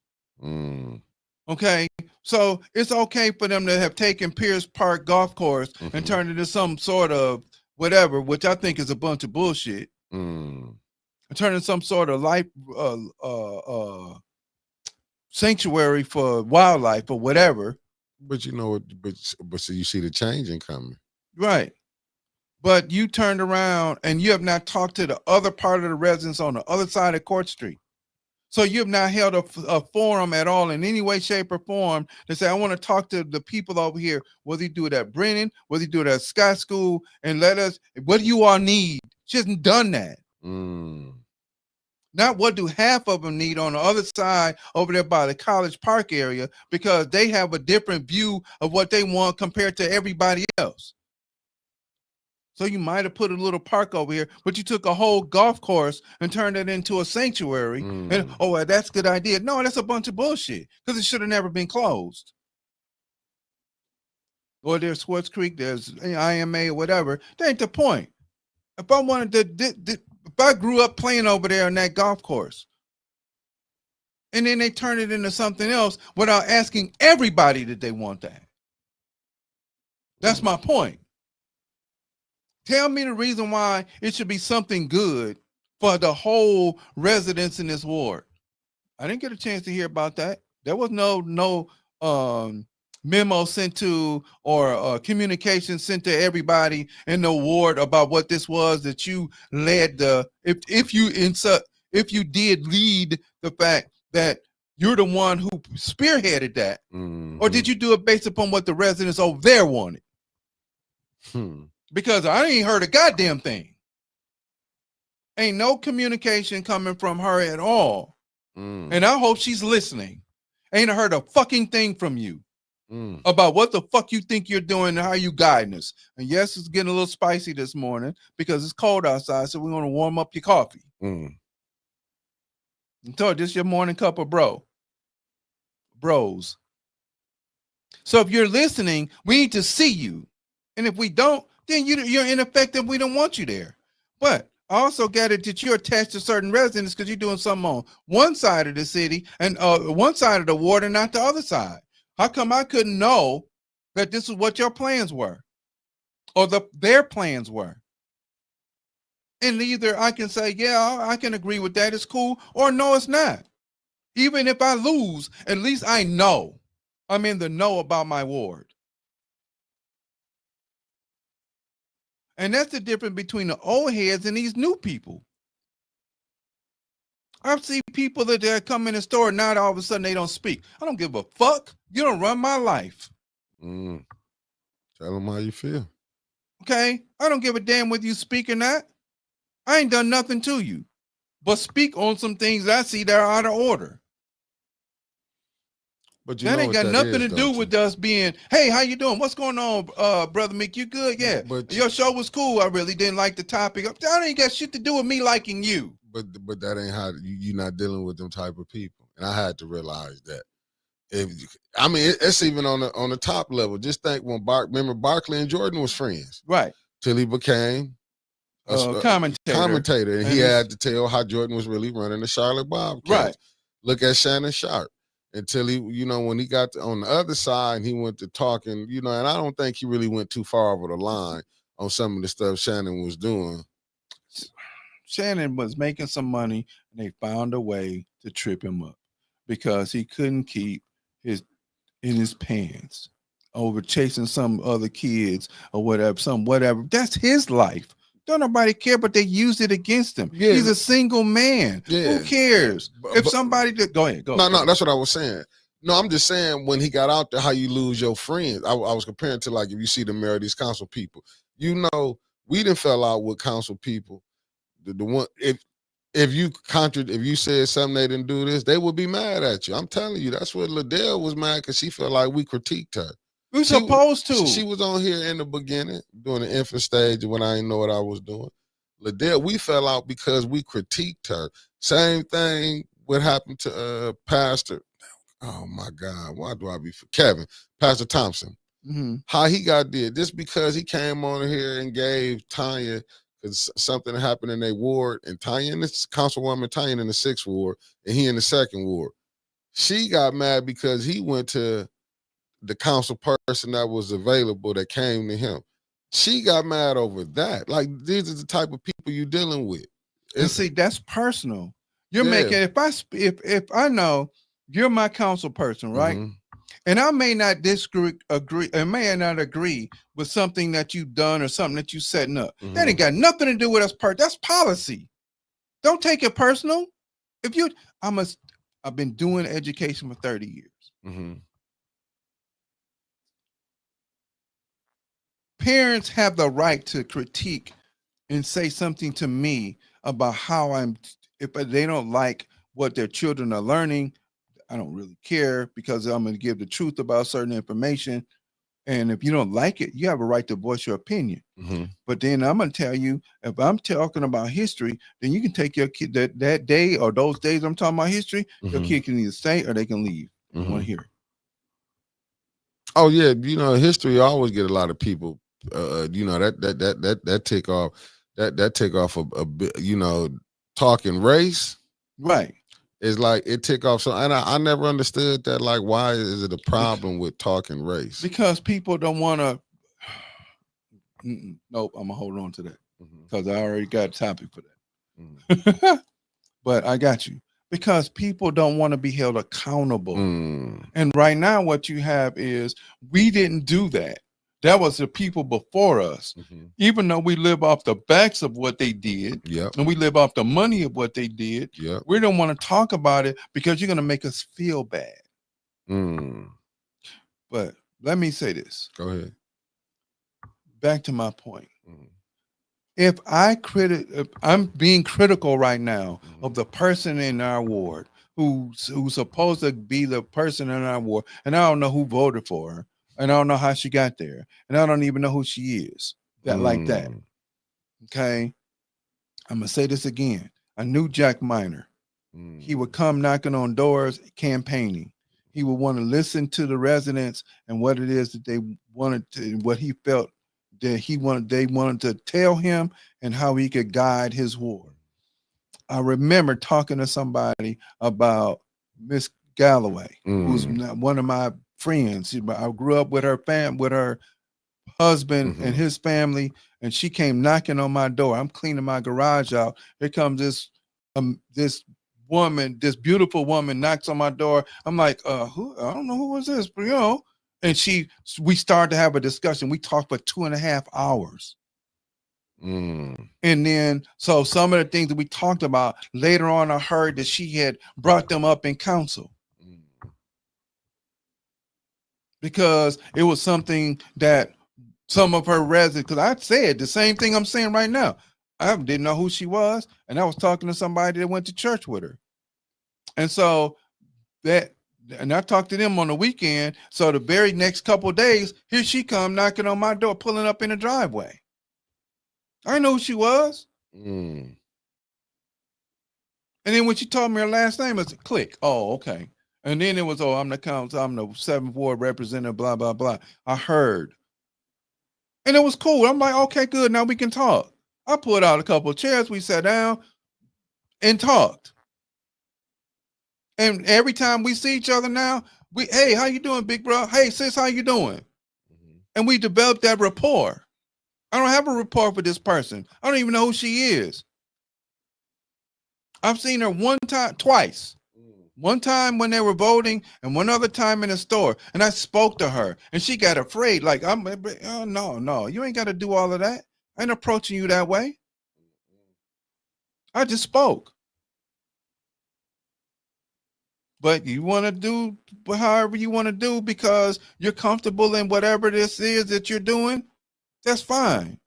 Okay, so it's okay for them to have taken Pierce Park Golf Course and turned it into some sort of whatever, which I think is a bunch of bullshit. And turn it some sort of life sanctuary for wildlife or whatever. But you know what? But so you see the changing coming, right? But you turned around and you have not talked to the other part of the residents on the other side of Court Street. So you have not held a forum at all in any way, shape, or form to say, I want to talk to the people over here, whether you do it at Brennan, whether you do it at Scott School, and what do you all need? She hasn't done that. Not what do half of them need on the other side over there by the College Park area, because they have a different view of what they want compared to everybody else. So you might have put a little park over here, but you took a whole golf course and turned it into a sanctuary. And well, that's a good idea. No, that's a bunch of bullshit because it should have never been closed. Or there's Swartz Creek, there's IMA or whatever. That ain't the point. If I wanted to, if I grew up playing over there on that golf course, and then they turn it into something else without asking everybody that they want that. That's my point. Tell me the reason why it should be something good for the whole residents in this ward. I didn't get a chance to hear about that. There was no memo sent to or communication sent to everybody in the ward about what this was that you led the if you did lead the fact that you're the one who spearheaded that, or did you do it based upon what the residents over there wanted? Because I ain't heard a goddamn thing. Ain't no communication coming from her at all. And I hope she's listening. Ain't heard a fucking thing from you about what the fuck you think you're doing and how you guiding us. And yes, it's getting a little spicy this morning because it's cold outside, so we want to warm up your coffee. I told you, this your morning cup of bros. So if you're listening, we need to see you. And if we don't, then you're ineffective. We don't want you there. But I also get it that you're attached to certain residents because you're doing something on one side of the city and one side of the ward and not the other side. How come I couldn't know that this is what your plans were or their plans were? And either I can say, yeah, I can agree with that. It's cool. Or no, it's not. Even if I lose, at least I know I'm in the know about my ward. And that's the difference between the old heads and these new people. I see people that come in the store and now all of a sudden they don't speak. I don't give a fuck. You don't run my life. Tell them how you feel. Okay? I don't give a damn whether you speak or not. I ain't done nothing to you. But speak on some things that I see that are out of order. But that ain't got nothing to do with us being, hey, how you doing? What's going on, Brother Mick? You good? Yeah. But your show was cool. I really didn't like the topic. That ain't got shit to do with me liking you. But that ain't how you're not dealing with them type of people. And I had to realize that. It's even on the top level. Just think when remember Barkley and Jordan was friends. Right. Till he became a commentator. And he had to tell how Jordan was really running the Charlotte Bobcats. Right. Look at Shannon Sharp. Until he, when he got on the other side and he went to talking, and I don't think he really went too far over the line on some of the stuff Shannon was doing. Shannon was making some money and they found a way to trip him up because he couldn't keep in his pants over chasing some other kids or whatever. That's his life. Don't nobody care, but they use it against him. Yeah. He's a single man. Yeah. Who cares? If somebody go ahead. Go. No, that's what I was saying. No, I'm just saying when he got out there, how you lose your friends. I was comparing to like if you see the mayor of these council people. We didn't fell out with council people. The one if you said something they didn't do this, they would be mad at you. I'm telling you, that's what Liddell was mad because she felt like we critiqued her. We're supposed to. She was on here in the beginning doing the infant stage when I didn't know what I was doing. Liddell, we fell out because we critiqued her. Same thing what happened to Pastor. Oh my God, why do I be Kevin? Pastor Thompson. Mm-hmm. How he got did just because he came on here and gave Tanya because something happened in their ward, and Tanya in this councilwoman Tanya in the 6th ward, and he in the 2nd ward. She got mad because he went to the council person that was available that came to him. She got mad over that. Like, these are the type of people you're dealing with. And see, that's personal. You're making, if I know you're my council person, right? Mm-hmm. And I may not agree with something that you've done or something that you're setting up. Mm-hmm. That ain't got nothing to do with us. That's policy. Don't take it personal. I've been doing education for 30 years. Mm-hmm. Parents have the right to critique and say something to me about how if they don't like what their children are learning, I don't really care because I'm going to give the truth about certain information. And if you don't like it, you have a right to voice your opinion. Mm-hmm. But then I'm going to tell you, if I'm talking about history, then you can take your kid that day or those days I'm talking about history, mm-hmm. your kid can either stay or they can leave. Mm-hmm. I want to hear it. Oh, yeah. History always get a lot of people, that tick off. that take off a bit, talking race. Right. It's like it tick off. So, and I never understood that. Like, why is it a problem with talking race? Because people don't want to. Nope, I'm gonna hold on to that because I already got a topic for that. But I got you because people don't want to be held accountable. And right now, what you have is we didn't do that. That was the people before us. Even though we live off the backs of what they did, and we live off the money of what they did, we don't want to talk about it because you're going to make us feel bad. But let me say this. Go ahead. Back to my point. If I'm being critical right now of the person in our ward who's supposed to be the person in our ward, and I don't know who voted for her, and I don't know how she got there, and I don't even know who she is. Like that. Okay, I'm gonna say this again. I knew Jack Miner. He would come knocking on doors, campaigning. He would want to listen to the residents and what it is that they wanted to, what he felt that they wanted to tell him and how he could guide his ward. I remember talking to somebody about Miss Galloway, who's one of my friends. I grew up with her with her husband and his family, and she came knocking on my door. I'm cleaning my garage out. Here comes this woman, this beautiful woman knocks on my door. I'm like, who? I don't know who was this, but and we started to have a discussion. We talked for 2.5 hours. And then, so some of the things that we talked about later on, I heard that she had brought them up in council because it was something that some of her residents, because I said the same thing I'm saying right now. I didn't know who she was, and I was talking to somebody that went to church with her. And so and I talked to them on the weekend. So the very next couple of days, here she come knocking on my door, pulling up in the driveway. I didn't know who she was. And then when she told me her last name, it was click. Oh, okay. And then it was, I'm the 7th Ward representative, blah, blah, blah. I heard. And it was cool. I'm like, okay, good. Now we can talk. I pulled out a couple of chairs. We sat down and talked. And every time we see each other now, hey, how you doing, big bro? Hey, sis, how you doing? And we developed that rapport. I don't have a rapport for this person. I don't even know who she is. I've seen her twice. One time when they were voting and one other time in a store. And I spoke to her and she got afraid. Like, oh, no, you ain't got to do all of that. I ain't approaching you that way. I just spoke. But you want to do however you want to do because you're comfortable in whatever this is that you're doing, that's fine.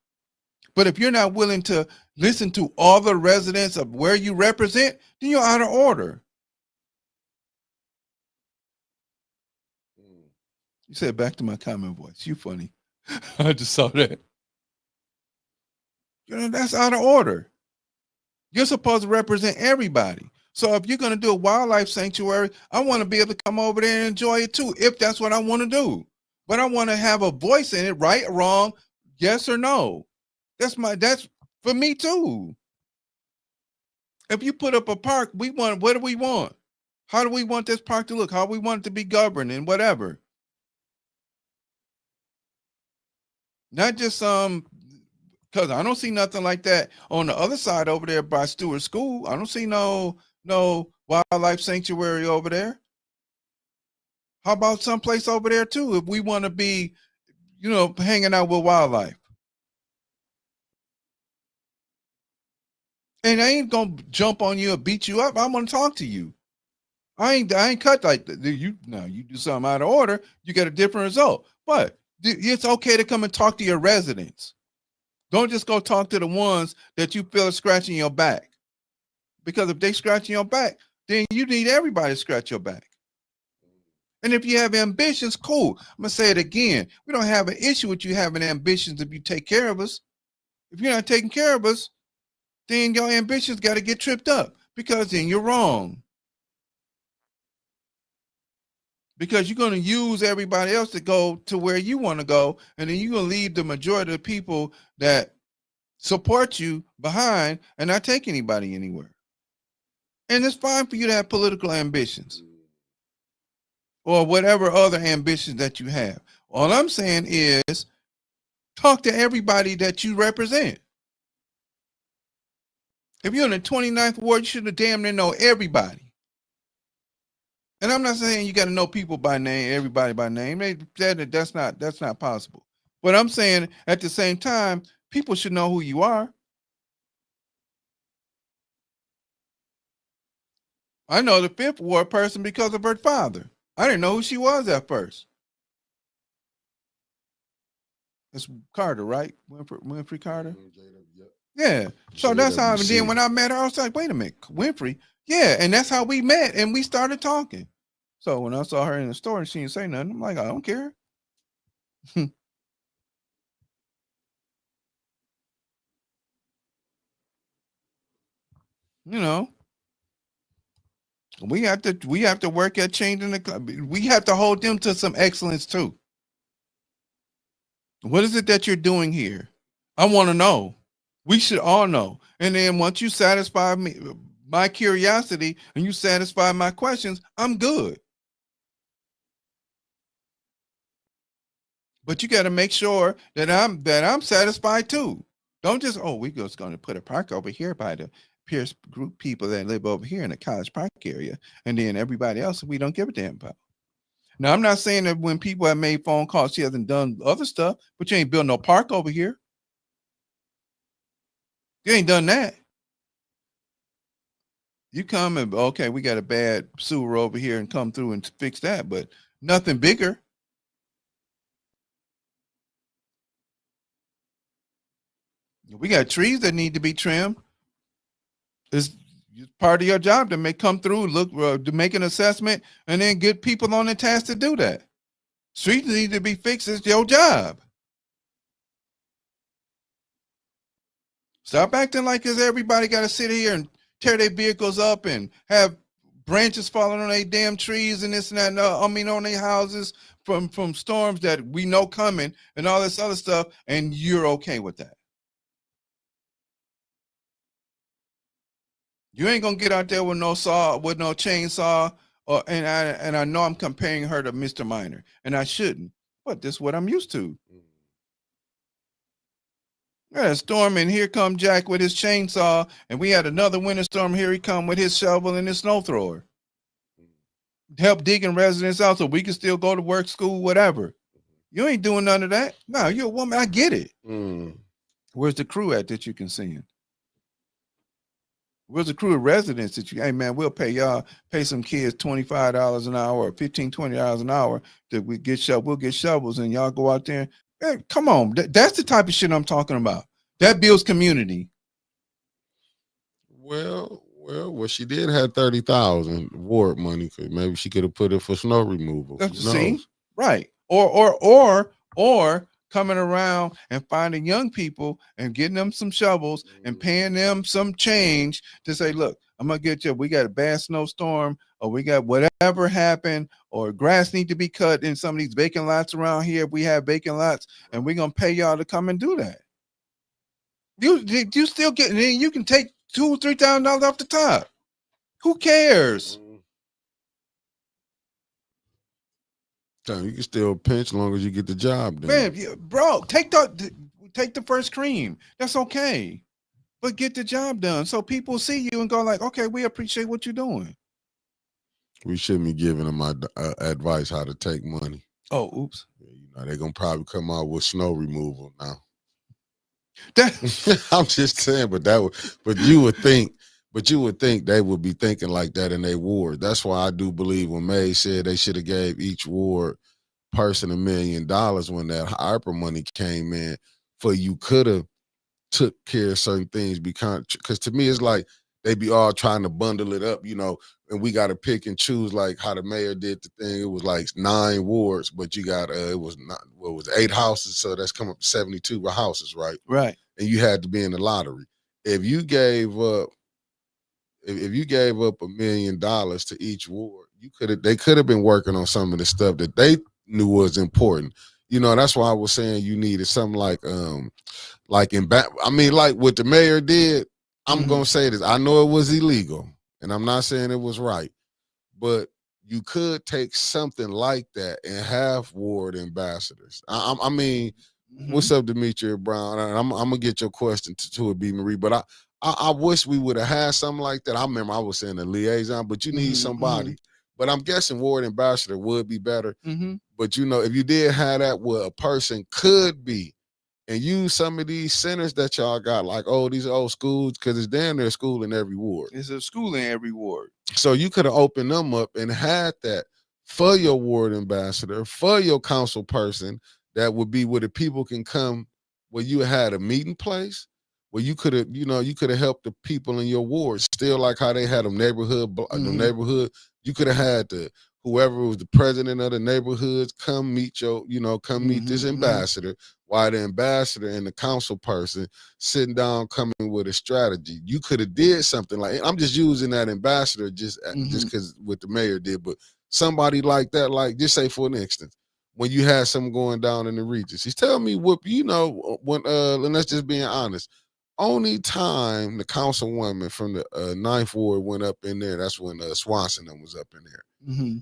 But if you're not willing to listen to all the residents of where you represent, then you're out of order. You said back to my common voice. You funny. I just saw that. That's out of order. You're supposed to represent everybody. So if you're going to do a wildlife sanctuary, I want to be able to come over there and enjoy it too, if that's what I want to do. But I want to have a voice in it, right or wrong, yes or no. That's for me too. If you put up a park, what do we want? How do we want this park to look? How do we want it to be governed and whatever? Not just because I don't see nothing like that on the other side over there by Stewart School. I don't see no wildlife sanctuary over there. How about someplace over there too, if we want to be, hanging out with wildlife? And I ain't gonna jump on you or beat you up. I'm gonna talk to you. I ain't cut like that. You do something out of order, you get a different result. But it's okay to come and talk to your residents. Don't just go talk to the ones that you feel are scratching your back. Because if they scratching your back, then you need everybody to scratch your back. And if you have ambitions, cool. I'm going to say it again. We don't have an issue with you having ambitions if you take care of us. If you're not taking care of us, then your ambitions got to get tripped up because then you're wrong. Because you're going to use everybody else to go to where you want to go, and then you're going to leave the majority of the people that support you behind and not take anybody anywhere. And it's fine for you to have political ambitions or whatever other ambitions that you have. All I'm saying is talk to everybody that you represent. If you're in the 29th ward, you should have damn near know everybody. And I'm not saying you got to know people by name, everybody by name. That's not possible. But I'm saying at the same time, people should know who you are. I know the 5th ward person because of her father. I didn't know who she was at first. It's Carter, right? Winfrey Carter. Yeah. So that's how. And then when I met her, I was like, "Wait a minute, Winfrey." Yeah, and that's how we met, and we started talking. So when I saw her in the store and she didn't say nothing, I'm like, I don't care. You know, we have to work at changing the club. We have to hold them to some excellence too. What is it that you're doing here? I want to know. We should all know. And then once you satisfy me, my curiosity, and you satisfy my questions, I'm good. But you got to make sure that I'm satisfied too. Don't just, we just going to put a park over here by the Pierce group people that live over here in the College Park area, and then everybody else we don't give a damn about. Now, I'm not saying that when people have made phone calls, she hasn't done other stuff, but you ain't built no park over here. You ain't done that. You come and, okay, we got a bad sewer over here and come through and fix that, but nothing bigger. We got trees that need to be trimmed. It's part of your job to come through, look, to make an assessment, and then get people on the task to do that. Streets need to be fixed. It's your job. Stop acting like everybody got to sit here and tear their vehicles up and have branches falling on their damn trees and this and that. On their houses from storms that we know coming and all this other stuff, and you're okay with that. You ain't gonna get out there with no saw, with no chainsaw, and I know I'm comparing her to Mr. Minor, and I shouldn't, but this is what I'm used to. We had a storm, and here come Jack with his chainsaw, and we had another winter storm. Here he come with his shovel and his snow thrower. Help digging residents out so we can still go to work, school, whatever. You ain't doing none of that. No, you're a woman. I get it. Where's the crew at that you can send? Where's the crew of residents that hey man, we'll pay some kids $25 an hour or $15, $20 an hour that we'll get shovels and y'all go out there. Hey, come on. That's the type of shit I'm talking about. That builds community. Well, she did have 30,000 ward money. Maybe she could have put it for snow removal. See, right? Or coming around and finding young people and getting them some shovels and paying them some change to say, look, I'm gonna get you. We got a bad snowstorm, or we got whatever happened, or grass need to be cut in some of these vacant lots around here. We have vacant lots, and we're gonna pay y'all to come and do that. You still get, and then you can take $2,000-$3,000 off the top. Who cares? You can still pinch as long as you get the job done. Man, bro, take the first cream. That's okay. But get the job done so people see you and go like, okay, we appreciate what you're doing. We shouldn't be giving them advice how to take money. Oh, oops. They're going to probably come out with snow removal now. I'm just saying, but you would think they would be thinking like that in their ward. That's why I do believe when May said they should have gave each ward person $1 million when that ARPA money came in, for you could have took care of certain things, because to me it's like they be all trying to bundle it up, and we got to pick and choose, like how the mayor did the thing. It was like 9 wards, but you got it was 8 houses, so that's come up to 72 houses, right? Right. And you had to be in the lottery. If you gave up $1 million to each ward, they could have been working on some of the stuff that they knew was important. That's why I was saying you needed something like Like I mean, like what the mayor did, I'm Mhm. gonna say this. I know it was illegal, and I'm not saying it was right, but you could take something like that and have ward ambassadors. I mean, what's Mhm. up, Demetria Brown? And I'm gonna get your question to it, B. Marie, but I wish we would have had something like that. I remember I was saying a liaison, but you need Mhm. somebody. But I'm guessing ward ambassador would be better. Mhm. But you know, if you did have that where a person could be and use some of these centers that y'all got, like, oh, these old schools, because it's damn near school in every ward. It's a school in every ward. So you could have opened them up and had that for your ward ambassador, for your council person, that would be where the people can come, where you had a meeting place, where you could have, you could have helped the people in your ward, still like how they had them neighborhood. You could have had whoever was the president of the neighborhoods come meet come meet this ambassador, while the ambassador and the council person sitting down coming with a strategy. You could have did something like, I'm just using that ambassador just because what the mayor did, but somebody like that, like just say for an instance, when you had something going down in the Regencies, tell me what when and let's just being honest. Only time the councilwoman from the Ninth Ward went up in there, that's when Swanson was up in there.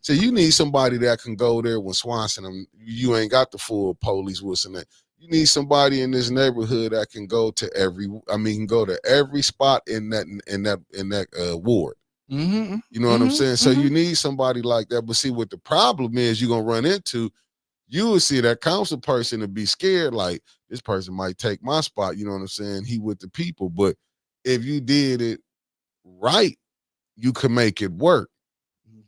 So you need somebody that can go there when Swanson, you ain't got the full police whistle. You need somebody in this neighborhood that can go to every spot in that ward. You know what I'm saying? So you need somebody like that. But see, what the problem is, you're gonna run into, you will see that council person to be scared, like this person might take my spot. You know what I'm saying? He with the people. But if you did it right, you could make it work.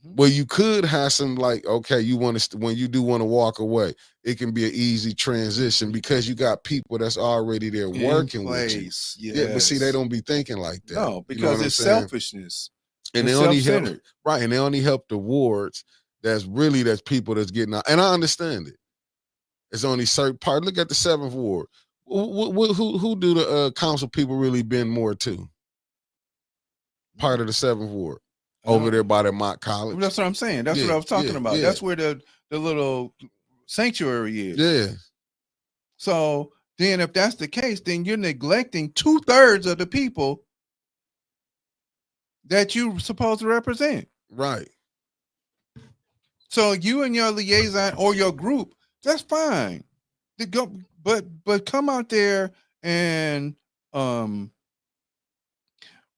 Well, you could have some, like, okay, you want to, when you do want to walk away, it can be an easy transition because you got people that's already there working with you. Yes. Yeah, but see, they don't be thinking like that. No, You know what because I'm it's saying? selfishness. And it's they only help, self-centered. right? And they only help the wards that's people that's getting out. And I understand it. It's only certain part. Look at the 7th Ward. Who do the council people really been more to? Part of the 7th Ward. Over there by the Mott College. That's what I'm saying. That's what I was talking about. That's where the little sanctuary is. Yeah. So then if that's the case, then you're neglecting 2/3 of the people that you're supposed to represent. Right. So you and your liaison or your group, that's fine. But come out there and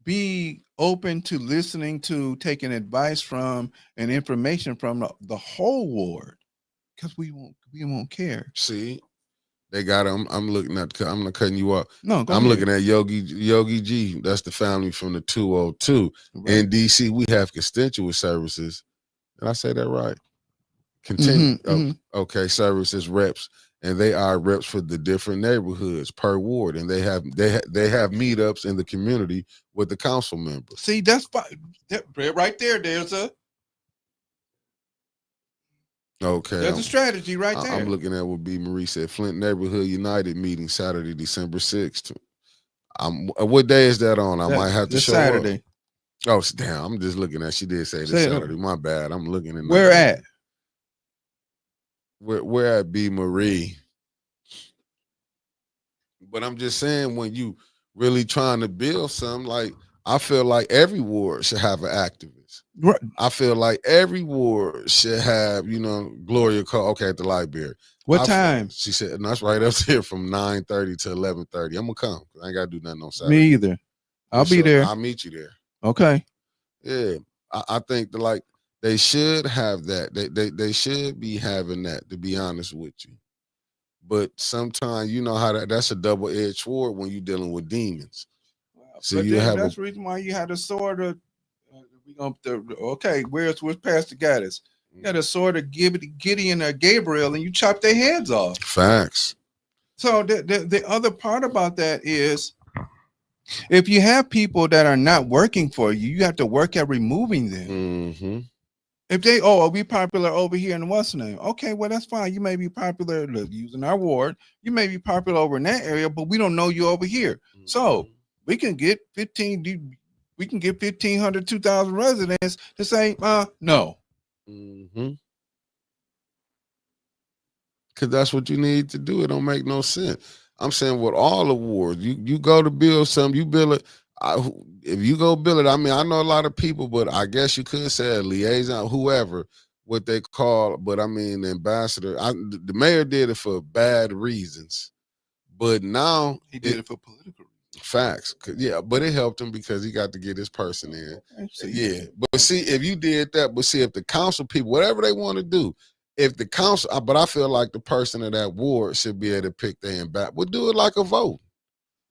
be open to listening to, taking advice from, and information from the whole ward, because we won't care. See, they got them. I'm not cutting you off. No, I'm looking at Yogi G. That's the family from the 202 in DC. We have constituent services. Did I say that right? Okay, services reps, and they are reps for the different neighborhoods per ward, and they have meetups in the community with the council members. See, that's right there. There's a There's a strategy right there. I'm looking at what B. Marie said. Flint Neighborhood United meeting Saturday, December 6th. What day is that on? I might have to show Saturday. up. Oh, damn. I'm just looking at, she did say this Saturday. My bad. I'm looking at where at? Where at B. Marie? But I'm just saying, when you really trying to build something, like, I feel like every ward should have an activist. Right. I feel like every ward should have, Gloria call, okay, at the library. What time? She said, and that's right up here from 9:30 to 11:30. I'm gonna come. I ain't gotta do nothing on Saturday. Me either. I'll be there. I'll meet you there. Okay. Yeah. I think that, like, they should have that. They should be having that, to be honest with you. But sometimes, you know how that's a double-edged sword when you're dealing with demons. So that's the reason why you had a sword of where's Pastor Gaddis? You got a sword of Gideon or Gabriel, and you chop their heads off. Facts. So the other part about that is, if you have people that are not working for you, you have to work at removing them. If they be popular over here in what's the name? Okay, well, that's fine. You may be popular using our ward. You may be popular over in that area, but we don't know you over here. So we can get 1,500, 2,000 residents to say no. Because that's what you need to do. It don't make no sense. I'm saying with all awards, you go to build something, you build it. If you go build it, I mean, I know a lot of people, but I guess you could say a liaison, whoever, what they call. But I mean, the ambassador. The mayor did it for bad reasons, but now he did it for political reasons. Facts, yeah, but it helped him because he got to get his person in. Okay, yeah, but see, if you did that, but see, if the council people, whatever they want to do, if the council, but I feel like the person of that ward should be able to pick their back. Well, do it like a vote,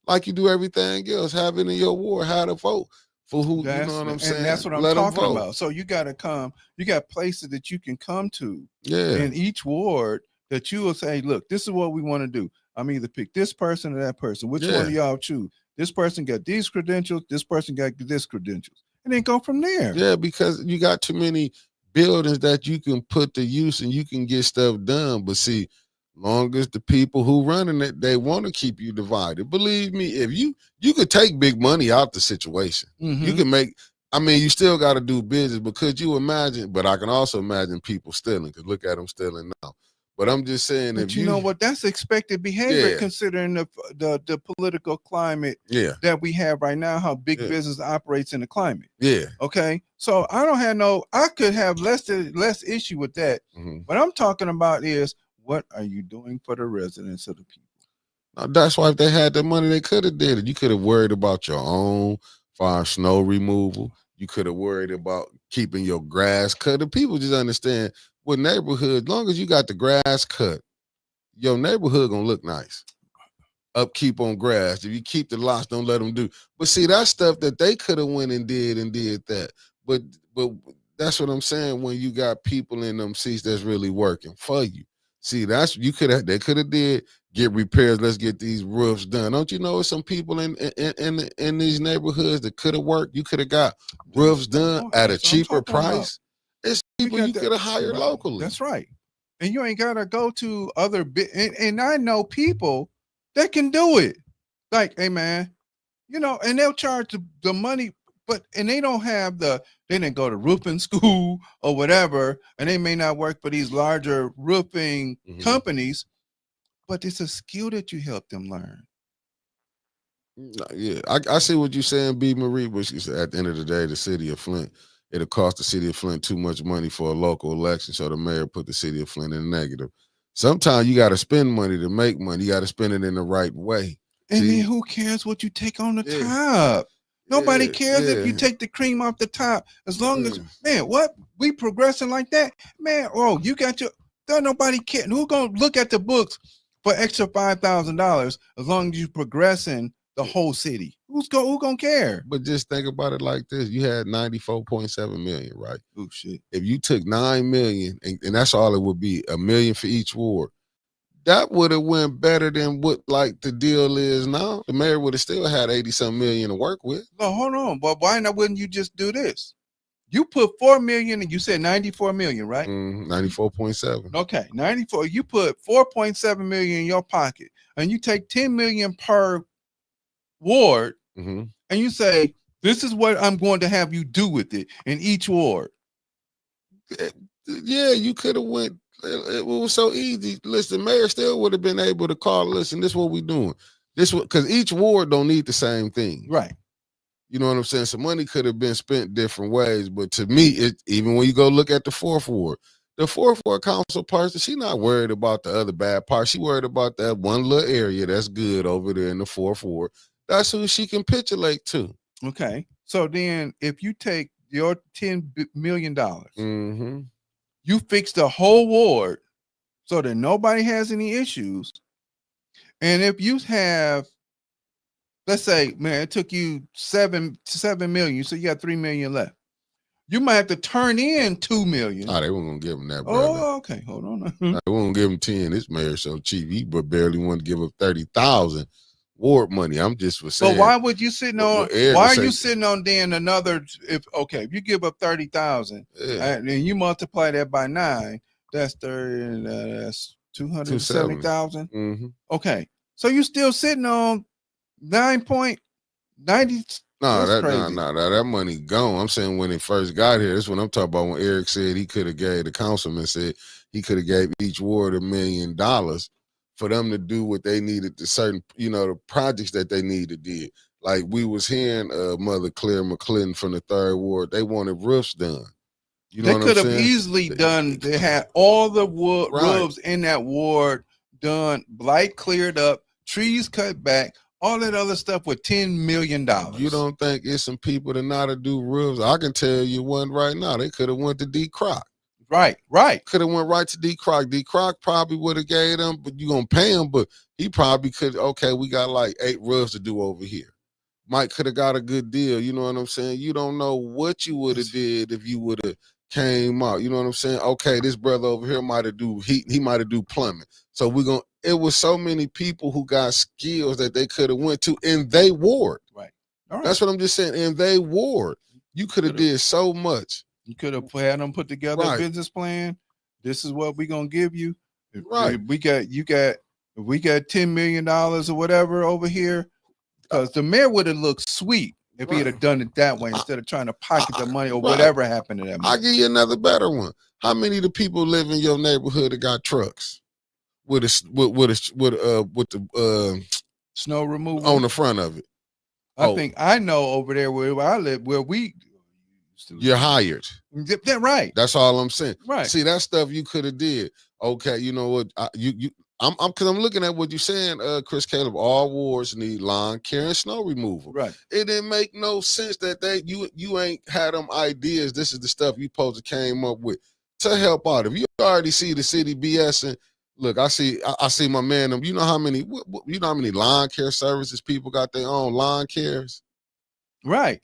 like you do everything else. Have it in your ward, how to vote for who, you know what I'm saying? And that's what I'm Let talking about. So you got to come, you got places that you can come to in each ward that you will say, look, this is what we want to do. I'm either pick this person or that person. Which one of y'all choose? This person got these credentials. This person got this credentials. And then go from there. Yeah, because you got too many buildings that you can put to use and you can get stuff done. But see, long as the people who running it, they want to keep you divided. Believe me, if you could take big money out the situation. You can make, I mean, you still got to do business, but could you imagine? But I can also imagine people stealing, because look at them stealing now. But I'm just saying, but if you know what, that's expected behavior considering the political climate that we have right now, how big business operates in the climate. Okay. So I could have less issue with that. What I'm talking about is, what are you doing for the residents of the people? Now, that's why if they had the money, they could have did it. You could have worried about your own fire snow removal. You could have worried about keeping your grass cut. The people just understand, with neighborhood, as long as you got the grass cut, your neighborhood gonna look nice. Upkeep on grass. If you keep the lots, don't let them do. But see, that's stuff that they could have went and did that. But that's what I'm saying. When you got people in them seats that's really working for you. See, they could have did get repairs. Let's get these roofs done. Don't you know some people in these neighborhoods that could have worked? You could have got roofs done at a cheaper price. It's people you could have hired locally. That's right. And you ain't gotta go to other and I know people that can do it. Like, hey man, and they'll charge the money, and they don't have they didn't go to roofing school or whatever, and they may not work for these larger roofing companies, but it's a skill that you help them learn. Yeah, I see what you're saying, B. Marie, but she said at the end of the day, the city of Flint, it'll cost the city of Flint too much money for a local election, so the mayor put the city of Flint in the negative. Sometimes you got to spend money to make money. You got to spend it in the right way. And then who cares what you take on the top? Nobody cares if you take the cream off the top. As long as, man, what? We progressing like that? Man, you got your, don't nobody care. Who gonna look at the books for extra $5,000 as long as you progressing the whole city? Who gonna care? But just think about it like this: you had 94.7 million, right? Oh shit! If you took 9 million, and that's all it would be, $1 million for each ward, that would have went better than what like the deal is now. The mayor would have still had 80-some million to work with. No, hold on, but why not? Wouldn't you just do this? You put 4 million, and you said 94 million, right? 94.7. Okay, 94. You put 4.7 million in your pocket, and you take 10 million per ward, and you say, this is what I'm going to have you do with it in each ward. Yeah, you could have went. It was so easy. Listen, the mayor still would have been able to call. Listen, this is what we doing. This because each ward don't need the same thing, right? You know what I'm saying? So money could have been spent different ways. But to me, even when you go look at the fourth ward council person, she not worried about the other bad parts. She worried about that one little area that's good over there in the fourth ward. That's who she can capitulate to. Okay. So then if you take your $10 million, you fix the whole ward so that nobody has any issues. And if you have, let's say, man, it took you 7 million, so you got 3 million left. You might have to turn in 2 million. Oh, they weren't gonna give him that, brother. Oh, okay. Hold on. They won't give him 10. This mayor's so cheap. He barely want to give up 30,000 ward money. I'm just for saying. But why would you sitting on? Why are you sitting on then another? If you give up 30,000, and you multiply that by 9, that's 30. That's 270,000. Okay, so you still sitting on 9.90. No, that money gone. I'm saying when it first got here, that's what I'm talking about. When Eric said he could have gave, the councilman said he could have gave each ward $1 million for them to do what they needed to certain, the projects that they needed did. Like we was hearing Mother Claire McClinton from the 3rd Ward, they wanted roofs done. You know They what I'm could have saying? easily done. They had all the wood Right. roofs in that ward done, blight cleared up, trees cut back, all that other stuff with $10 million. You don't think it's some people that know how to do roofs? I can tell you one right now. They could have went to D. Croc. Right. Could have went right to D. Croc. D. Croc probably would have gave them, but you gonna pay him. But he probably could. Okay, we got like 8 roofs to do over here. Mike could have got a good deal. You know what I'm saying? You don't know what you would have did if you would have came out. You know what I'm saying? Okay, this brother over here might have do heat. He might have do plumbing. So we're gonna. It was so many people who got skills that they could have went to in they ward. Right. All right. That's what I'm just saying. In they ward, you could have did so much. You could have had them put together a business plan. This is what we're gonna give you. Right. We got $10 million or whatever over here. Because the mayor would have looked sweet if he had have done it that way instead of trying to pocket the money or whatever happened to that money. I'll give you another better one. How many of the people live in your neighborhood that got trucks with the snow removal on the front of it? I think I know over there where I live, where we. You're hired. That right. That's all I'm saying. Right. See, that stuff you could have did. Okay, you know what? I'm looking at what you're saying, Chris Caleb. All wards need lawn care and snow removal. Right. It didn't make no sense that you ain't had them ideas. This is the stuff you supposed to came up with to help out. If you already see the city BSing, look, I see my man. You know how many lawn care services people got their own lawn cares. Right.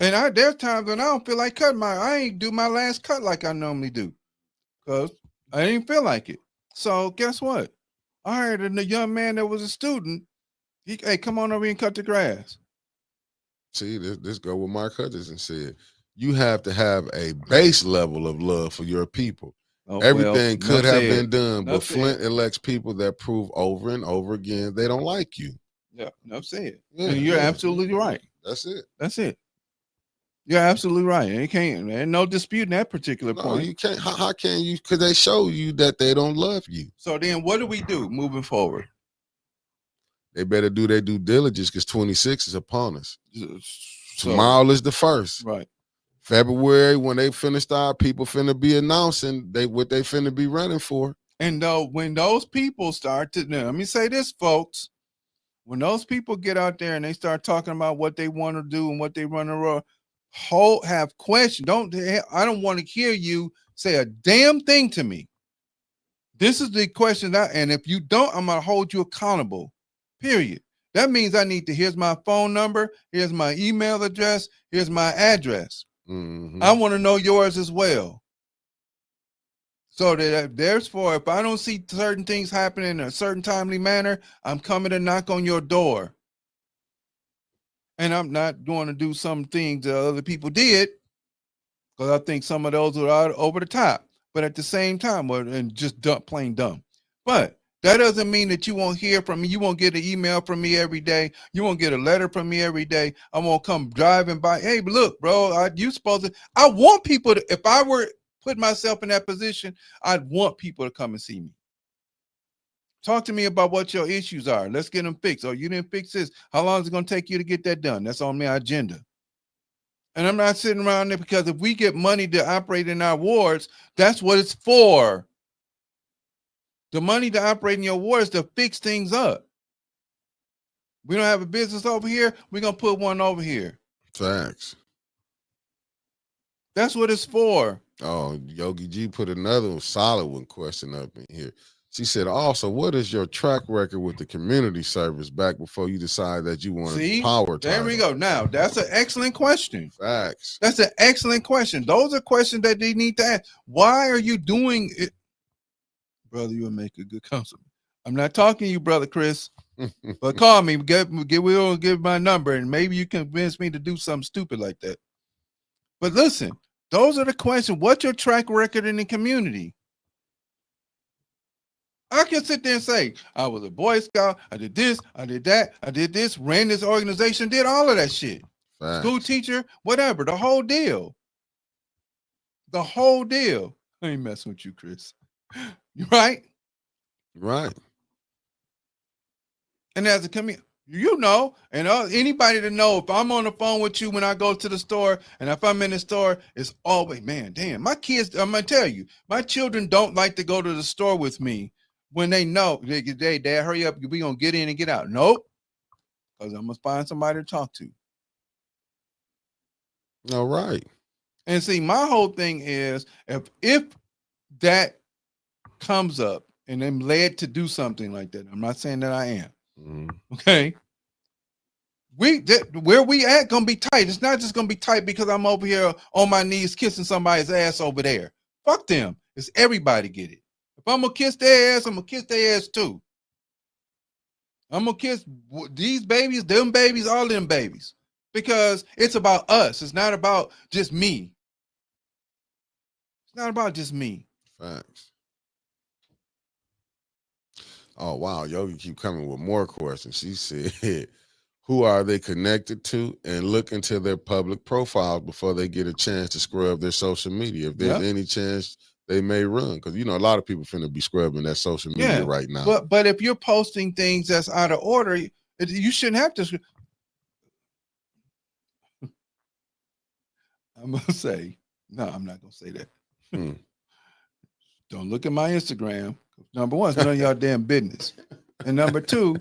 And there's times when I don't feel like cutting I ain't do my last cut like I normally do, because I didn't feel like it. So guess what? I heard a young man that was a student. Hey, come on over and cut the grass. See, this go what Mark Hutchinson said. You have to have a base level of love for your people. Everything could have been done, but Flint elects people that prove over and over again they don't like you. Yeah, enough said. Yeah, and you're absolutely right. That's it. You're absolutely right. There's no disputing that particular point. You can't. How can you? Because they show you that they don't love you. So then what do we do moving forward? They better do their due diligence, because 26 is upon us. Tomorrow is the 1st. Right. February, when they finish our people finna be announcing what they finna be running for. And when those people start to, now, let me say this, folks. When those people get out there and they start talking about what they want to do and what they run around, have questions. I don't want to hear you say a damn thing to me. This is the question and if you don't, I'm gonna hold you accountable. Period. That means I need to. Here's my phone number. Here's my email address. Here's my address. Mm-hmm. I want to know yours as well. So that therefore, if I don't see certain things happening in a certain timely manner, I'm coming to knock on your door. And I'm not going to do some things that other people did, because I think some of those are over the top. But at the same time, and just plain dumb. But that doesn't mean that you won't hear from me. You won't get an email from me every day. You won't get a letter from me every day. I won't come driving by. Hey, look, bro, I want people to, if I were put myself in that position, I'd want people to come and see me. Talk to me about what your issues are. Let's get them fixed. Oh, you didn't fix this. How long is it going to take you to get that done? That's on my agenda. And I'm not sitting around there, because if we get money to operate in our wards, that's what it's for. The money to operate in your wards to fix things up. We don't have a business over here. We're going to put one over here. Facts. That's what it's for. Oh, Yogi G put another solid one question up in here. She said, also, what is your track record with the community service back before you decide that you want to power title? There we go. Now, that's an excellent question. Facts. That's an excellent question. Those are questions that they need to ask. Why are you doing it? Brother, you will make a good councilman. I'm not talking to you, Brother Chris, but call me. Give my number, and maybe you convince me to do something stupid like that. But listen, those are the questions. What's your track record in the community? I can sit there and say, I was a Boy Scout, I did this, I did that, I did this, ran this organization, did all of that shit. Facts. School teacher, whatever, the whole deal. The whole deal. I ain't messing with you, Chris. You right? Right. And as a community, and anybody to know, if I'm on the phone with you when I go to the store, and if I'm in the store, it's always, man, damn, my kids, I'm going to tell you, my children don't like to go to the store with me when they know, Dad, hurry up, we going to get in and get out. Nope, because I'm going to find somebody to talk to. All right. And see, my whole thing is, if that comes up and I'm led to do something like that, I'm not saying that I am. Mm-hmm. Okay. Where we at gonna be tight. It's not just gonna be tight because I'm over here on my knees kissing somebody's ass over there. Fuck them. It's everybody get it. If I'm gonna kiss their ass, I'm gonna kiss their ass too. I'm gonna kiss these babies, them babies, all them babies. Because it's about us. It's not about just me. It's not about just me. Facts. Oh wow, Yogi keep coming with more questions. She said, who are they connected to, and look into their public profiles before they get a chance to scrub their social media. If there's any chance they may run, because a lot of people finna be scrubbing that social media right now. But if you're posting things that's out of order, you shouldn't have to. I'm gonna say no. I'm not gonna say that. Don't look at my Instagram. Number one, it's none of y'all damn business, and number two,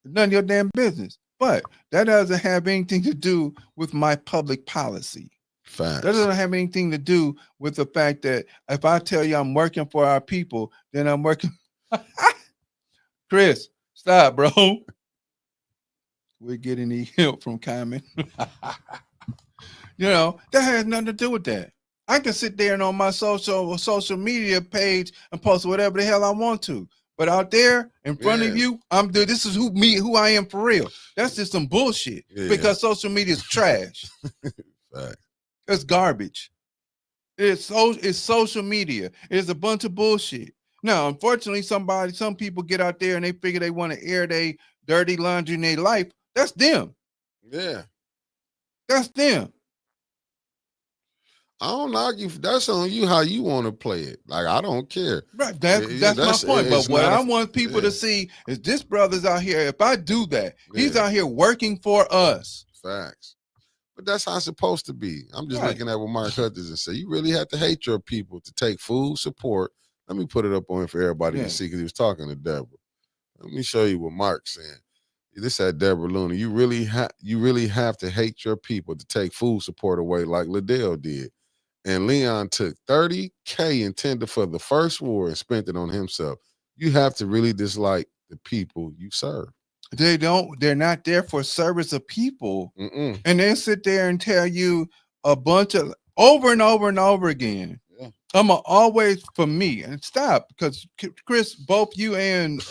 none of your damn business. But that doesn't have anything to do with my public policy. Facts. That doesn't have anything to do with the fact that if I tell you I'm working for our people, then I'm working. Chris, stop, bro. We're getting the help from Carmen. That has nothing to do with that. I can sit there and on my social media page and post whatever the hell I want to. But out there in front of you, this is who I am for real. That's just some bullshit because social media is trash. Right. It's garbage. It's social media. It's a bunch of bullshit. Now, unfortunately, some people get out there and they figure they want to air their dirty laundry in their life. That's them. Yeah. That's them. I don't argue. That's on you how you want to play it. Like, I don't care. Right. That's my point. But what I want people to see is this brother's out here. If I do that, he's out here working for us. Facts. But that's how it's supposed to be. I'm just looking at what Mark Hutchins said. You really have to hate your people to take full support. Let me put it up on it for everybody to see because he was talking to Deborah. Let me show you what Mark's saying. This had Deborah Luna. You really have to hate your people to take food support away like Liddell did. And Leon took $30K intended for the first war and spent it on himself. You have to really dislike the people you serve. They're not there for service of people. Mm-mm. And they sit there and tell you a bunch of over and over and over again. Yeah. I'm always for me and stop because Chris, both you and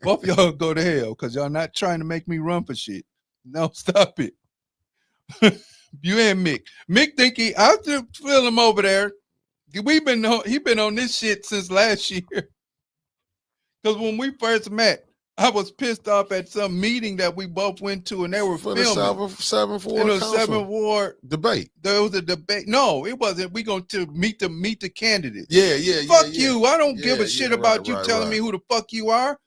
both y'all go to hell because y'all not trying to make me run for shit. No, stop it. You and Mick. Mick think I still feel him over there. He been on this shit since last year. Because when we first met, I was pissed off at some meeting that we both went to, and they were for filming. The 7th Ward debate. There was a debate. No, it wasn't. We going to meet the candidates. Yeah. Fuck you. I don't give a shit about you telling me who the fuck you are.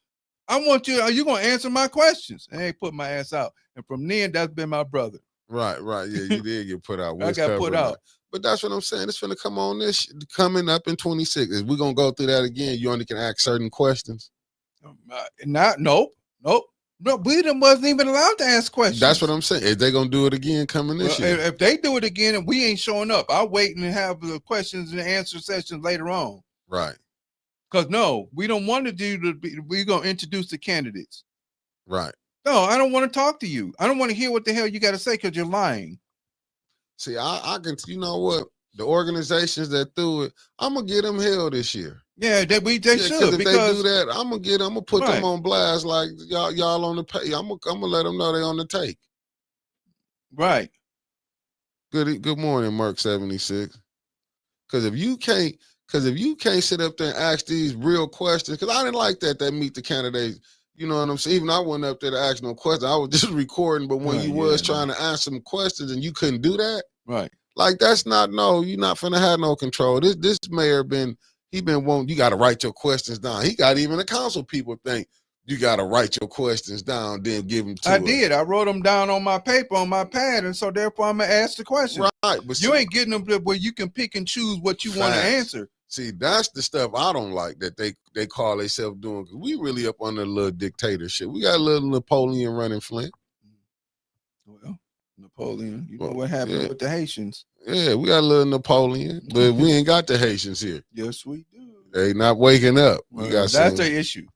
I want you. Are you going to answer my questions? And they put my ass out. And from then, that's been my brother. Right. Yeah, you did get put out. I got put out. But that's what I'm saying. It's going to come on coming up in 26. If we're going to go through that again, you only can ask certain questions. Nope. No, we wasn't even allowed to ask questions. That's what I'm saying. If they're going to do it again coming this year. If they do it again and we ain't showing up, I'll wait and have the questions and answer sessions later on. Right. Because no, we don't want to we're going to introduce the candidates. Right. No, I don't want to talk to you. I don't want to hear what the hell you got to say because you're lying. See, I can, you know what? The organizations that threw it, I'm going to get them hell this year. Yeah, they should. If they do that, I'm gonna put them on blast like y'all on the pay. I'm gonna let them know they on the take. Right. Good morning, Mark 76. Because if you can't sit up there and ask these real questions, because I didn't like that meet the candidates. You know what I'm saying? Even I wasn't up there to ask no questions. I was just recording. But when you was trying to answer some questions and you couldn't do that, right? Like you're not finna have no control. This mayor been. He been wanting, you got to write your questions down. He got even the council people think you got to write your questions down, then give them to us. I did. I wrote them down on my paper, on my pad, and so therefore I'm going to ask the question. Right. But you ain't getting them to where you can pick and choose what you want to answer. See, that's the stuff I don't like that they call themselves doing. Cause we really up under a little dictatorship. We got a little Napoleon running Flint. Well, Napoleon, you know what happened with the Haitians. Yeah, we got a little Napoleon, but we ain't got the Haitians here. Yes, we do. They not waking up. Well, that's the issue.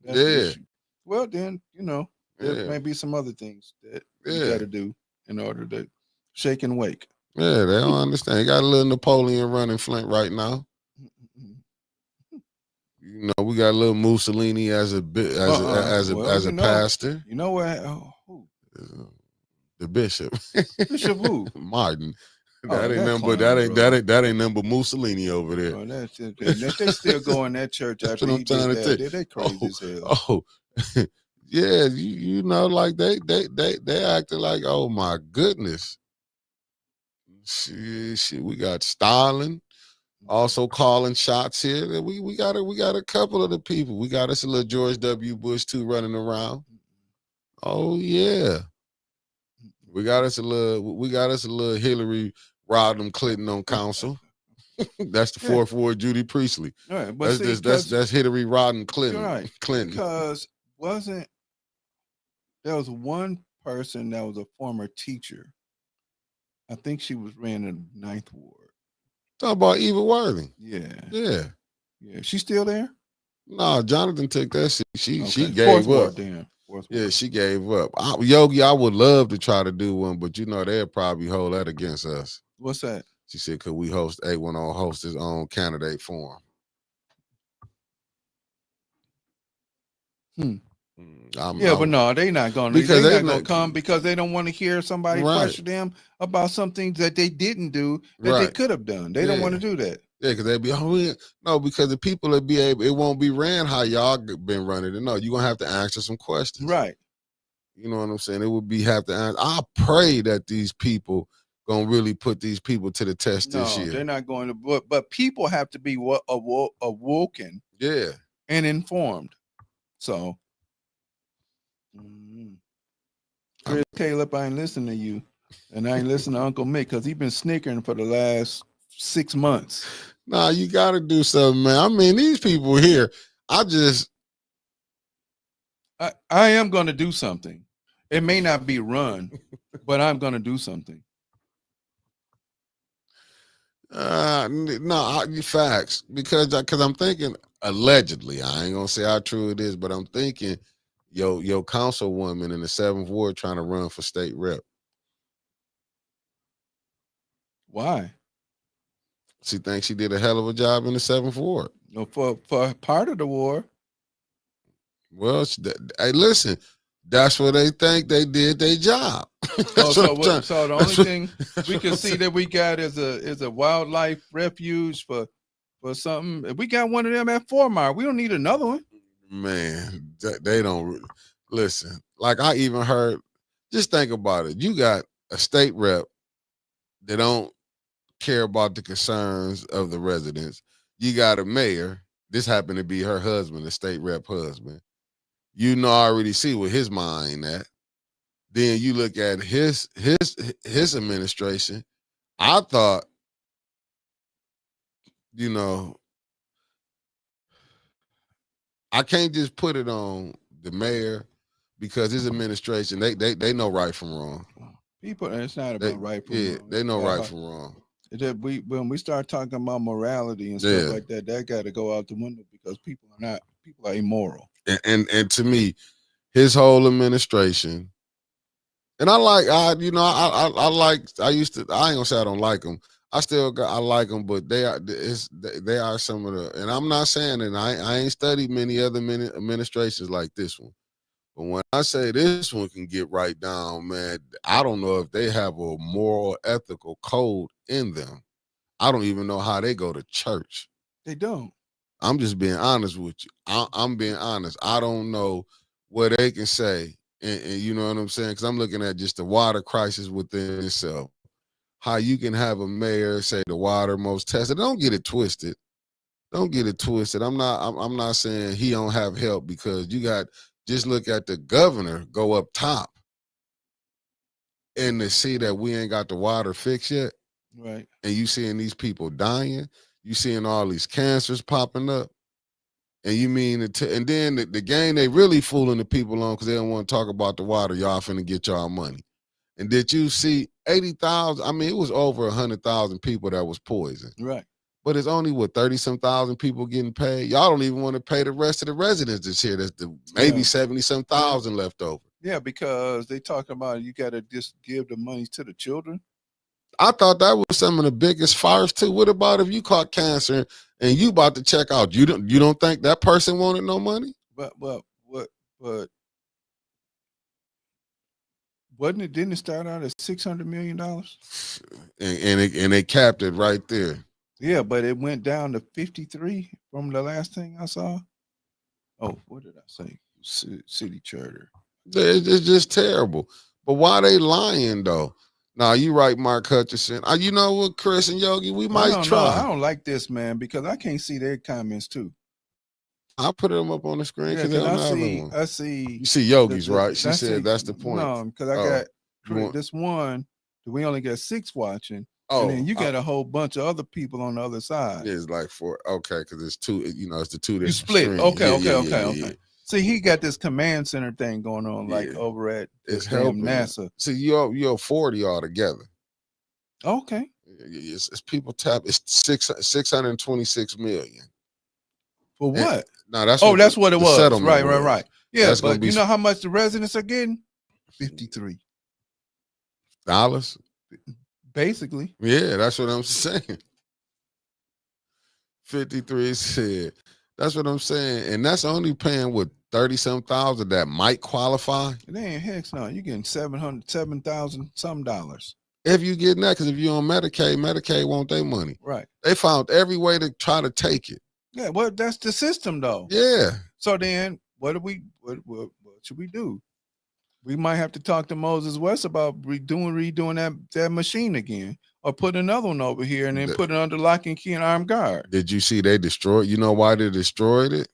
That's the issue. Well, then, there may be some other things that you got to do in order to shake and wake. Yeah, they don't understand. You got a little Napoleon running Flint right now. We got a little Mussolini as a pastor. You know what? Who? The bishop. Bishop who? Martin. That ain't number Mussolini over there. Oh, that's it. They still go in that church after he did that. They crazy as hell. Oh, yeah. Like they acted like, oh my goodness. Shit, we got Stalin also calling shots here. We got a couple of the people. We got us a little George W. Bush too running around. Oh yeah. We got us a little Hillary Rodham Clinton on council. That's the fourth ward Judy Priestley. Right, but that's Hillary Rodham Clinton. Right. Clinton. Because there was one person that was a former teacher. I think she was ran in the 9th ward. Talk about Eva Worthing. Yeah. She's still there? No, Jonathan took that shit. She Fourth gave up. Ward, damn. Yeah, she gave up. Yogi, I would love to try to do one, but they'll probably hold that against us. What's that? She said, could we host A1 host his own candidate forum? But no, they're not going to. They're not going to come because they don't want to hear somebody question them about something that they didn't do that they could have done. They don't want to do that. Yeah, because they'd be, because the people that be able, it won't be ran how y'all been running it. No, you're going to have to answer some questions. Right. You know what I'm saying? It would be have to answer. I pray that these people going to really put these people to the test this year. No, they're not going to. But people have to be awoken. Yeah. And informed. So. Chris Caleb, I ain't listening to you. And I ain't listening to Uncle Mick because he's been snickering for the last 6 months. Nah, you got to do something, man. I mean, these people here, I am going to do something. It may not be run, but I'm going to do something. No, facts. Because I'm thinking, allegedly, I ain't going to say how true it is, but I'm thinking, your councilwoman in the 7th ward trying to run for state rep. Why? She thinks she did a hell of a job in the 7th ward. No, for part of the war. Well, hey, listen, that's what they think they did their job. So the only thing we can see that we got is a wildlife refuge for something. We got one of them at 4 Mile. We don't need another one. Man, they don't listen. Like I even heard, just think about it. You got a state rep that don't care about the concerns of the residents. You got a mayor. This happened to be her husband, the state rep husband. I already see what his mind at. Then you look at his administration. I thought, I can't just put it on the mayor because his administration, they know right from wrong. People, it's not about right from wrong. Yeah, they know right from wrong. When we start talking about morality and stuff like that got to go out the window because people are immoral. And to me, his whole administration, and I ain't gonna say I don't like them. I like them, but they are some of the, and I'm not saying that I ain't studied many other administrations like this one. But when I say this one can get right down, man, I don't know if they have a moral, ethical code in them. I don't even know how they go to church. They don't. I'm just being honest with you. I'm being honest. I don't know what they can say. And you know what I'm saying? Because I'm looking at just the water crisis within itself. How you can have a mayor say the water most tested. Don't get it twisted. Don't get it twisted. I'm not saying he don't have help, because you got, just look at the governor go up top, and to see that we ain't got the water fixed yet, Right. and you seeing these people dying, you seeing all these cancers popping up, and you mean and then the game they really fooling the people on, because they don't want to talk about the water. Y'all finna get y'all money. And did you see 80,000? I mean, it was over 100,000 people that was poisoned. Right. But it's only 30-some thousand people getting paid. Y'all don't even want to pay the rest of the residents this year. That's maybe 70-some thousand left over. Yeah, because they talk about you got to just give the money to the children. I thought that was some of the biggest fires too. What about if you caught cancer and you about to check out? You don't think that person wanted no money? But wasn't it? Didn't it start out at $600 million? And they capped it right there. Yeah, but it went down to 53 from the last thing I saw. Oh, what did I say? City charter. It's just terrible. But why they lying though? Now you right, Mark Hutchinson. You know what, Chris and Yogi, we might try. I don't like this, man, because I can't see their comments too. I'll put them up on the screen because I see. You see Yogi's right. She said that's the point. No, because I got this one. We only got 6 watching. Oh, and then you got a whole bunch of other people on the other side. It's like 4. Okay, because it's 2. You know, it's the 2 different. You split. Streams. Okay. See, he got this command center thing going on, like over at NASA. See, you're 40 altogether. Okay. It's people tap. It's 626 million. For what? No, that's what it was. Right. Yeah, that's but you know how much the residents are getting? $53. Basically. Yeah, that's what I'm saying. 53 said. That's what I'm saying. And that's only paying with 30-some thousand that might qualify. It ain't heck no. You're getting $7,000 some dollars. If you getting that, because if you're on Medicaid want their money. Right. They found every way to try to take it. Yeah, well, that's the system though. Yeah. So then what should we do? We might have to talk to Moses West about redoing that machine again, or put another one over here and then put it under lock and key and armed guard. Did you see they destroyed? You know why they destroyed it?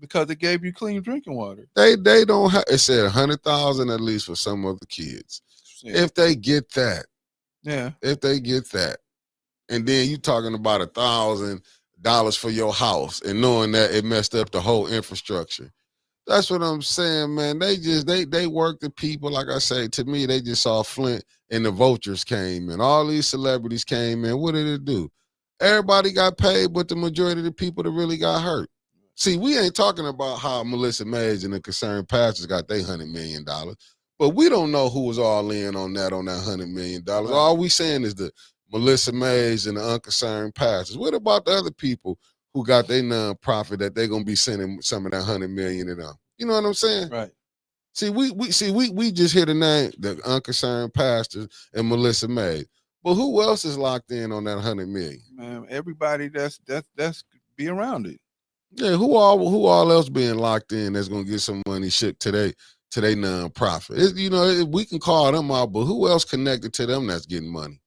Because it gave you clean drinking water. They don't have. It said 100,000 at least for some of the kids. Yeah. If they get that, and then you talking about $1,000 for your house, and knowing that it messed up the whole infrastructure. That's what I'm saying, man. They work the people. Like I say, to me, they just saw Flint and the vultures came in. All these celebrities came in. What did it do? Everybody got paid, but the majority of the people that really got hurt. See, we ain't talking about how Melissa Mays and the concerned pastors got their $100 million, but we don't know who was all in on that $100 million. Right. All we saying is the Melissa Mays and the unconcerned pastors. What about the other people who got their nonprofit that they're gonna be sending some of that $100 million to them? You know what I'm saying? Right. See, we just hear the name, the unconcerned pastors and Melissa May. But who else is locked in on that $100 million? Man, everybody that's be around it. Yeah, who all else being locked in that's gonna get some money shipped today to their nonprofit? We can call them out, but who else connected to them that's getting money?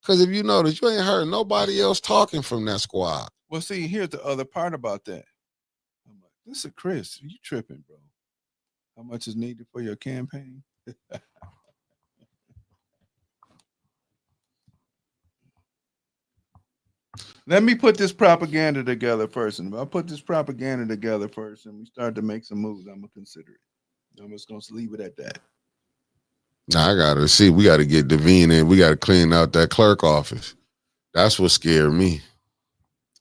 Because if you notice, you ain't heard nobody else talking from that squad. Well, see, here's the other part about that. I'm like, this is Chris. You tripping, bro. How much is needed for your campaign? Let me put this propaganda together first. And if I put this propaganda together first and we start to make some moves, I'm going to consider it. I'm just going to leave it at that. Now, I got to see. We got to get Davina in. We got to clean out that clerk office. That's what scared me.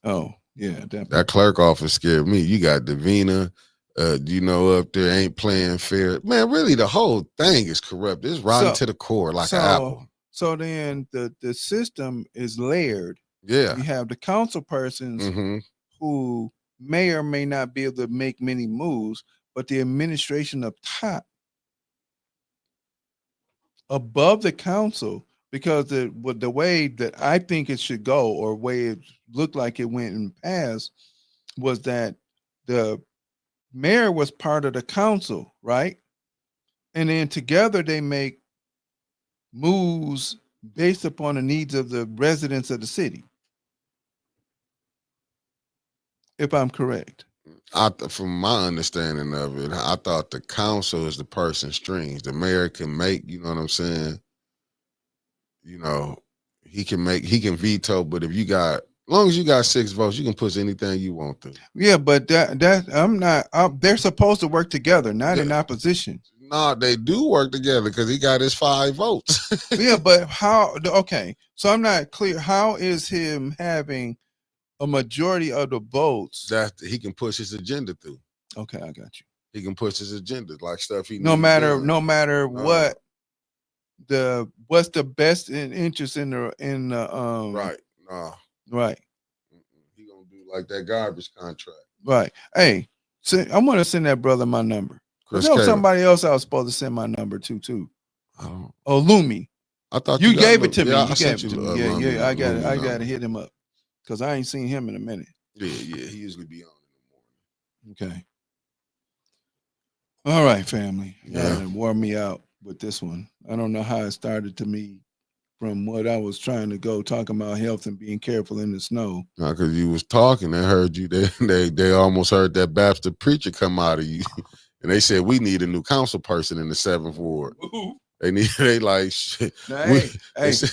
Oh, yeah. Definitely. That clerk office scared me. You got Davina, up there ain't playing fair. Man, really, the whole thing is corrupt. It's rotten to the core like an apple. So then the system is layered. Yeah. You have the council persons who may or may not be able to make many moves, but the administration up top, above the council, because the way that I think it should go, or way it looked like it went in the past, was that the mayor was part of the council, right? And then together they make moves based upon the needs of the residents of the city. if I'm correct. From my understanding of it, I thought the council is the purse and strings. The mayor can make, you know what I'm saying? You know, he can veto, but if you got, as long as you got 6 votes, you can push anything you want to. Yeah, but that I'm not. They're supposed to work together, not in opposition. No, they do work together because he got his 5 votes. Yeah, but how? Okay, so I'm not clear. How is him having a majority of the votes that he can push his agenda through? Okay, I got you. He can push his agenda, like stuff he no needs matter done. no matter what what's the best interest in the right. No. Right. He gonna do like that garbage contract. Right. Hey, I'm gonna send that brother my number. Chris, there was somebody else I was supposed to send my number to too. Oh, Lumi. I thought you gave it to me. Yeah, You gave it to me. Yeah, I got it. I got to hit him up because I ain't seen him in a minute. Yeah. He usually be on in the morning. Okay. All right, family. Yeah, wore me out with this one. I don't know how it started to me from what I was trying to go talking about health and being careful in the snow. No, because you was talking, they heard you. They almost heard that Baptist preacher come out of you, and they said we need a new council person in the 7th ward. Ooh. They like shit. Hey,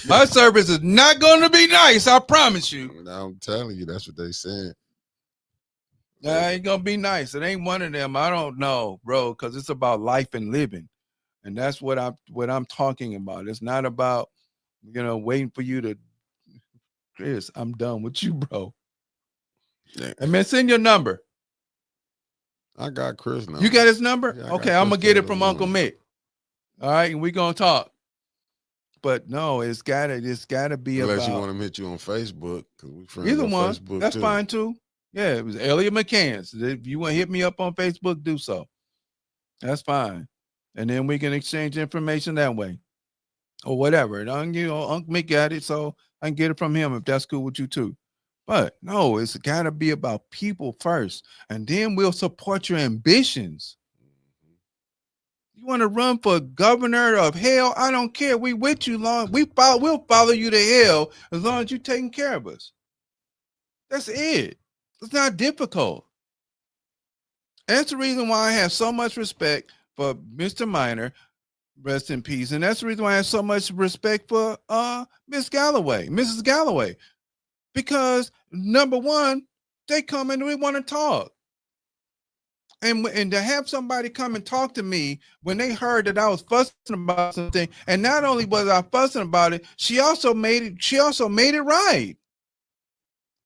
my service is not going to be nice. I promise you. I'm telling you, that's what they said. That ain't gonna be nice. It ain't one of them. I don't know, bro, because it's about life and living, and that's what I'm talking about. It's not about waiting for you to. Chris, I'm done with you, bro. Yeah. And man, send your number. I got Chris' number. You got his number? Yeah, okay, I'm gonna get it from Uncle Mick. All right, and we're gonna talk. But no, it's gotta be unless about. You want him to hit you on Facebook, because we friends either on one. Facebook That's too. Fine too. Yeah, it was Elliott McCants. If you want to hit me up on Facebook, do so. That's fine. And then we can exchange information that way. Or whatever. And Uncle Mick got it, so I can get it from him if that's cool with you too. But no, it's gotta be about people first. And then we'll support your ambitions. You want to run for governor of hell? I don't care. We with you long. We'll follow you to hell as long as you're taking care of us. That's it. It's not difficult. And that's the reason why I have so much respect for Mr. Minor, rest in peace. And that's the reason why I have so much respect for Mrs. Galloway. Because number one, they come and we want to talk. And to have somebody come and talk to me when they heard that I was fussing about something, and not only was I fussing about it, she also made it right.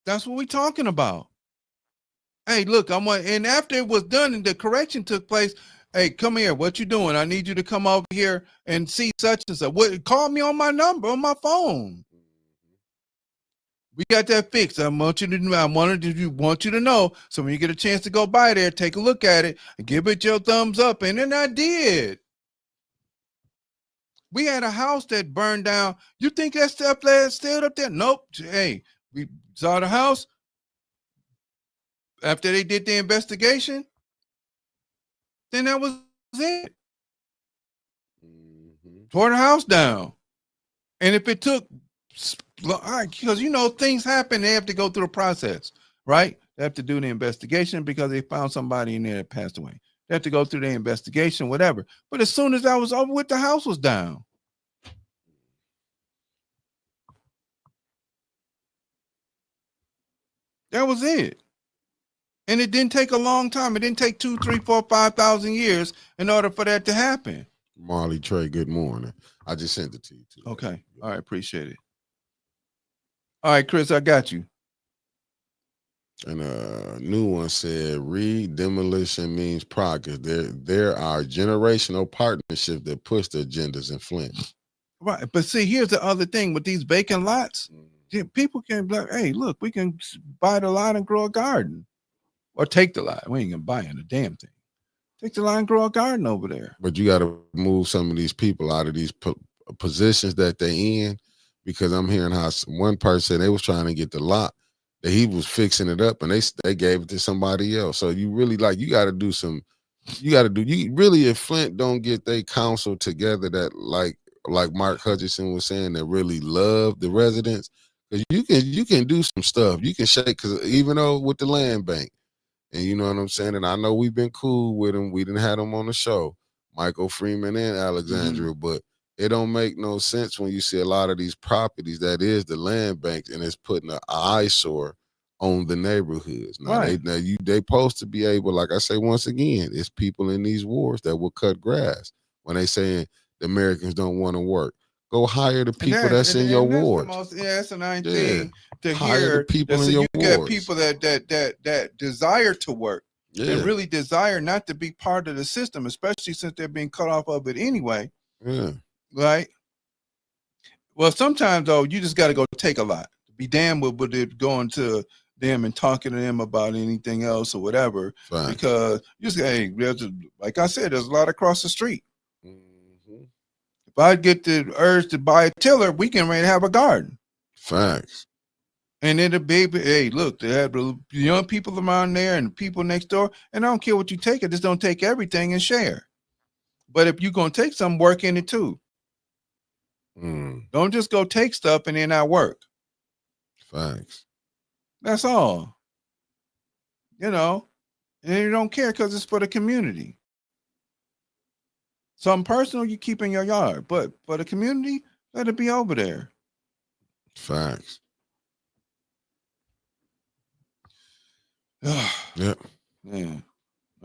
That's what we're talking about. Hey, look, and after it was done and the correction took place, hey, come here. What you doing? I need you to come over here and see such and such. Call me on my number on my phone. We got that fixed. I want you to know. So when you get a chance to go by there, take a look at it and give it your thumbs up. And then I did. We had a house that burned down. You think that stuff stayed up there? Nope. Hey, we saw the house. After they did the investigation, then that was it. Tore the house down. And if it took, because things happen, they have to go through the process, right? They have to do the investigation because they found somebody in there that passed away. They have to go through the investigation, whatever. But as soon as that was over with, the house was down. That was it. And it didn't take a long time. It didn't take 2, 3, 4, 5,000 years in order for that to happen. Marley Trey, good morning. I just sent it to you too. Okay. All right. Appreciate it. All right, Chris, I got you. And a new one said, demolition means progress. There are generational partnerships that push the agendas in Flint. Right. But see, here's the other thing with these vacant lots. People can be like, hey, look, we can buy the lot and grow a garden. Or take the lot. We ain't gonna buy a damn thing. Take the lot and grow a garden over there. But you got to move some of these people out of these positions that they in, because I'm hearing how one person, they was trying to get the lot, that he was fixing it up, and they gave it to somebody else. So you really you got to do if Flint don't get their council together that like Mark Hutchinson was saying, that really love the residents. Because you can do some stuff. You can shake, because even though with the land bank, and you know what I'm saying, and I know we've been cool with them. We didn't have them on the show, Michael Freeman and Alexandria, but it don't make no sense when you see a lot of these properties that is the land banks, and it's putting an eyesore on the neighborhoods. Now they supposed to be able, like I say once again, it's people in these wars that will cut grass when they saying the Americans don't want to work. Go hire the people that's in your wards. That's a nice thing to hire hear. the people in So your you wards. got people that desire to work and really desire not to be part of the system, especially since they're being cut off of it anyway. Yeah. Right. Well, sometimes though, you just got to go take a lot. Be damned with it going to them and talking to them about anything else or whatever. Right. Because you just like I said, there's a lot across the street. If I get the urge to buy a tiller, we can ready to have a garden. Facts. And then the baby, hey, look, they have the young people around there and the people next door. And I don't care what you take, just don't take everything and share. But if you're gonna take some, work in it too. Don't just go take stuff and then not work. Facts. That's all. You know, and you don't care because it's for the community. Something personal you keep in your yard, but for the community, let it be over there. Facts. Yep. Man.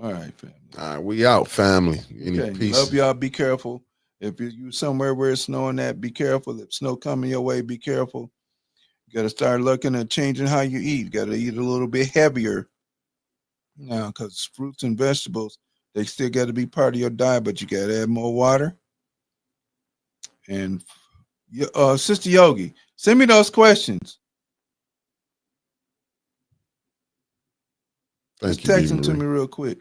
All right, family. All right, we out, family. Any peace. Love y'all. Be careful. If you somewhere where it's snowing at, be careful. If snow coming your way, be careful. You got to start looking at changing how you eat. Got to eat a little bit heavier now, because fruits and vegetables, they still got to be part of your diet, but you got to add more water. And Sister Yogi, send me those questions. Just text them to me real quick.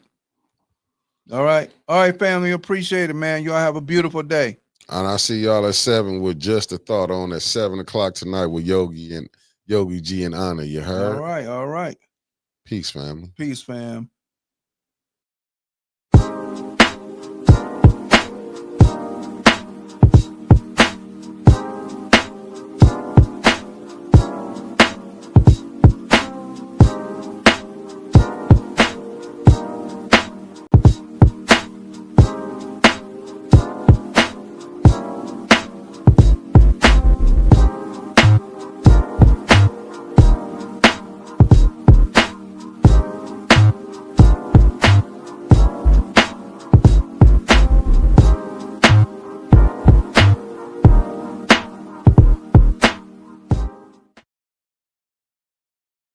All right, family. Appreciate it, man. Y'all have a beautiful day. And I see y'all at 7 with Just a Thought on at 7:00 tonight with Yogi G and Anna. You heard? All right. Peace, family. Peace, fam.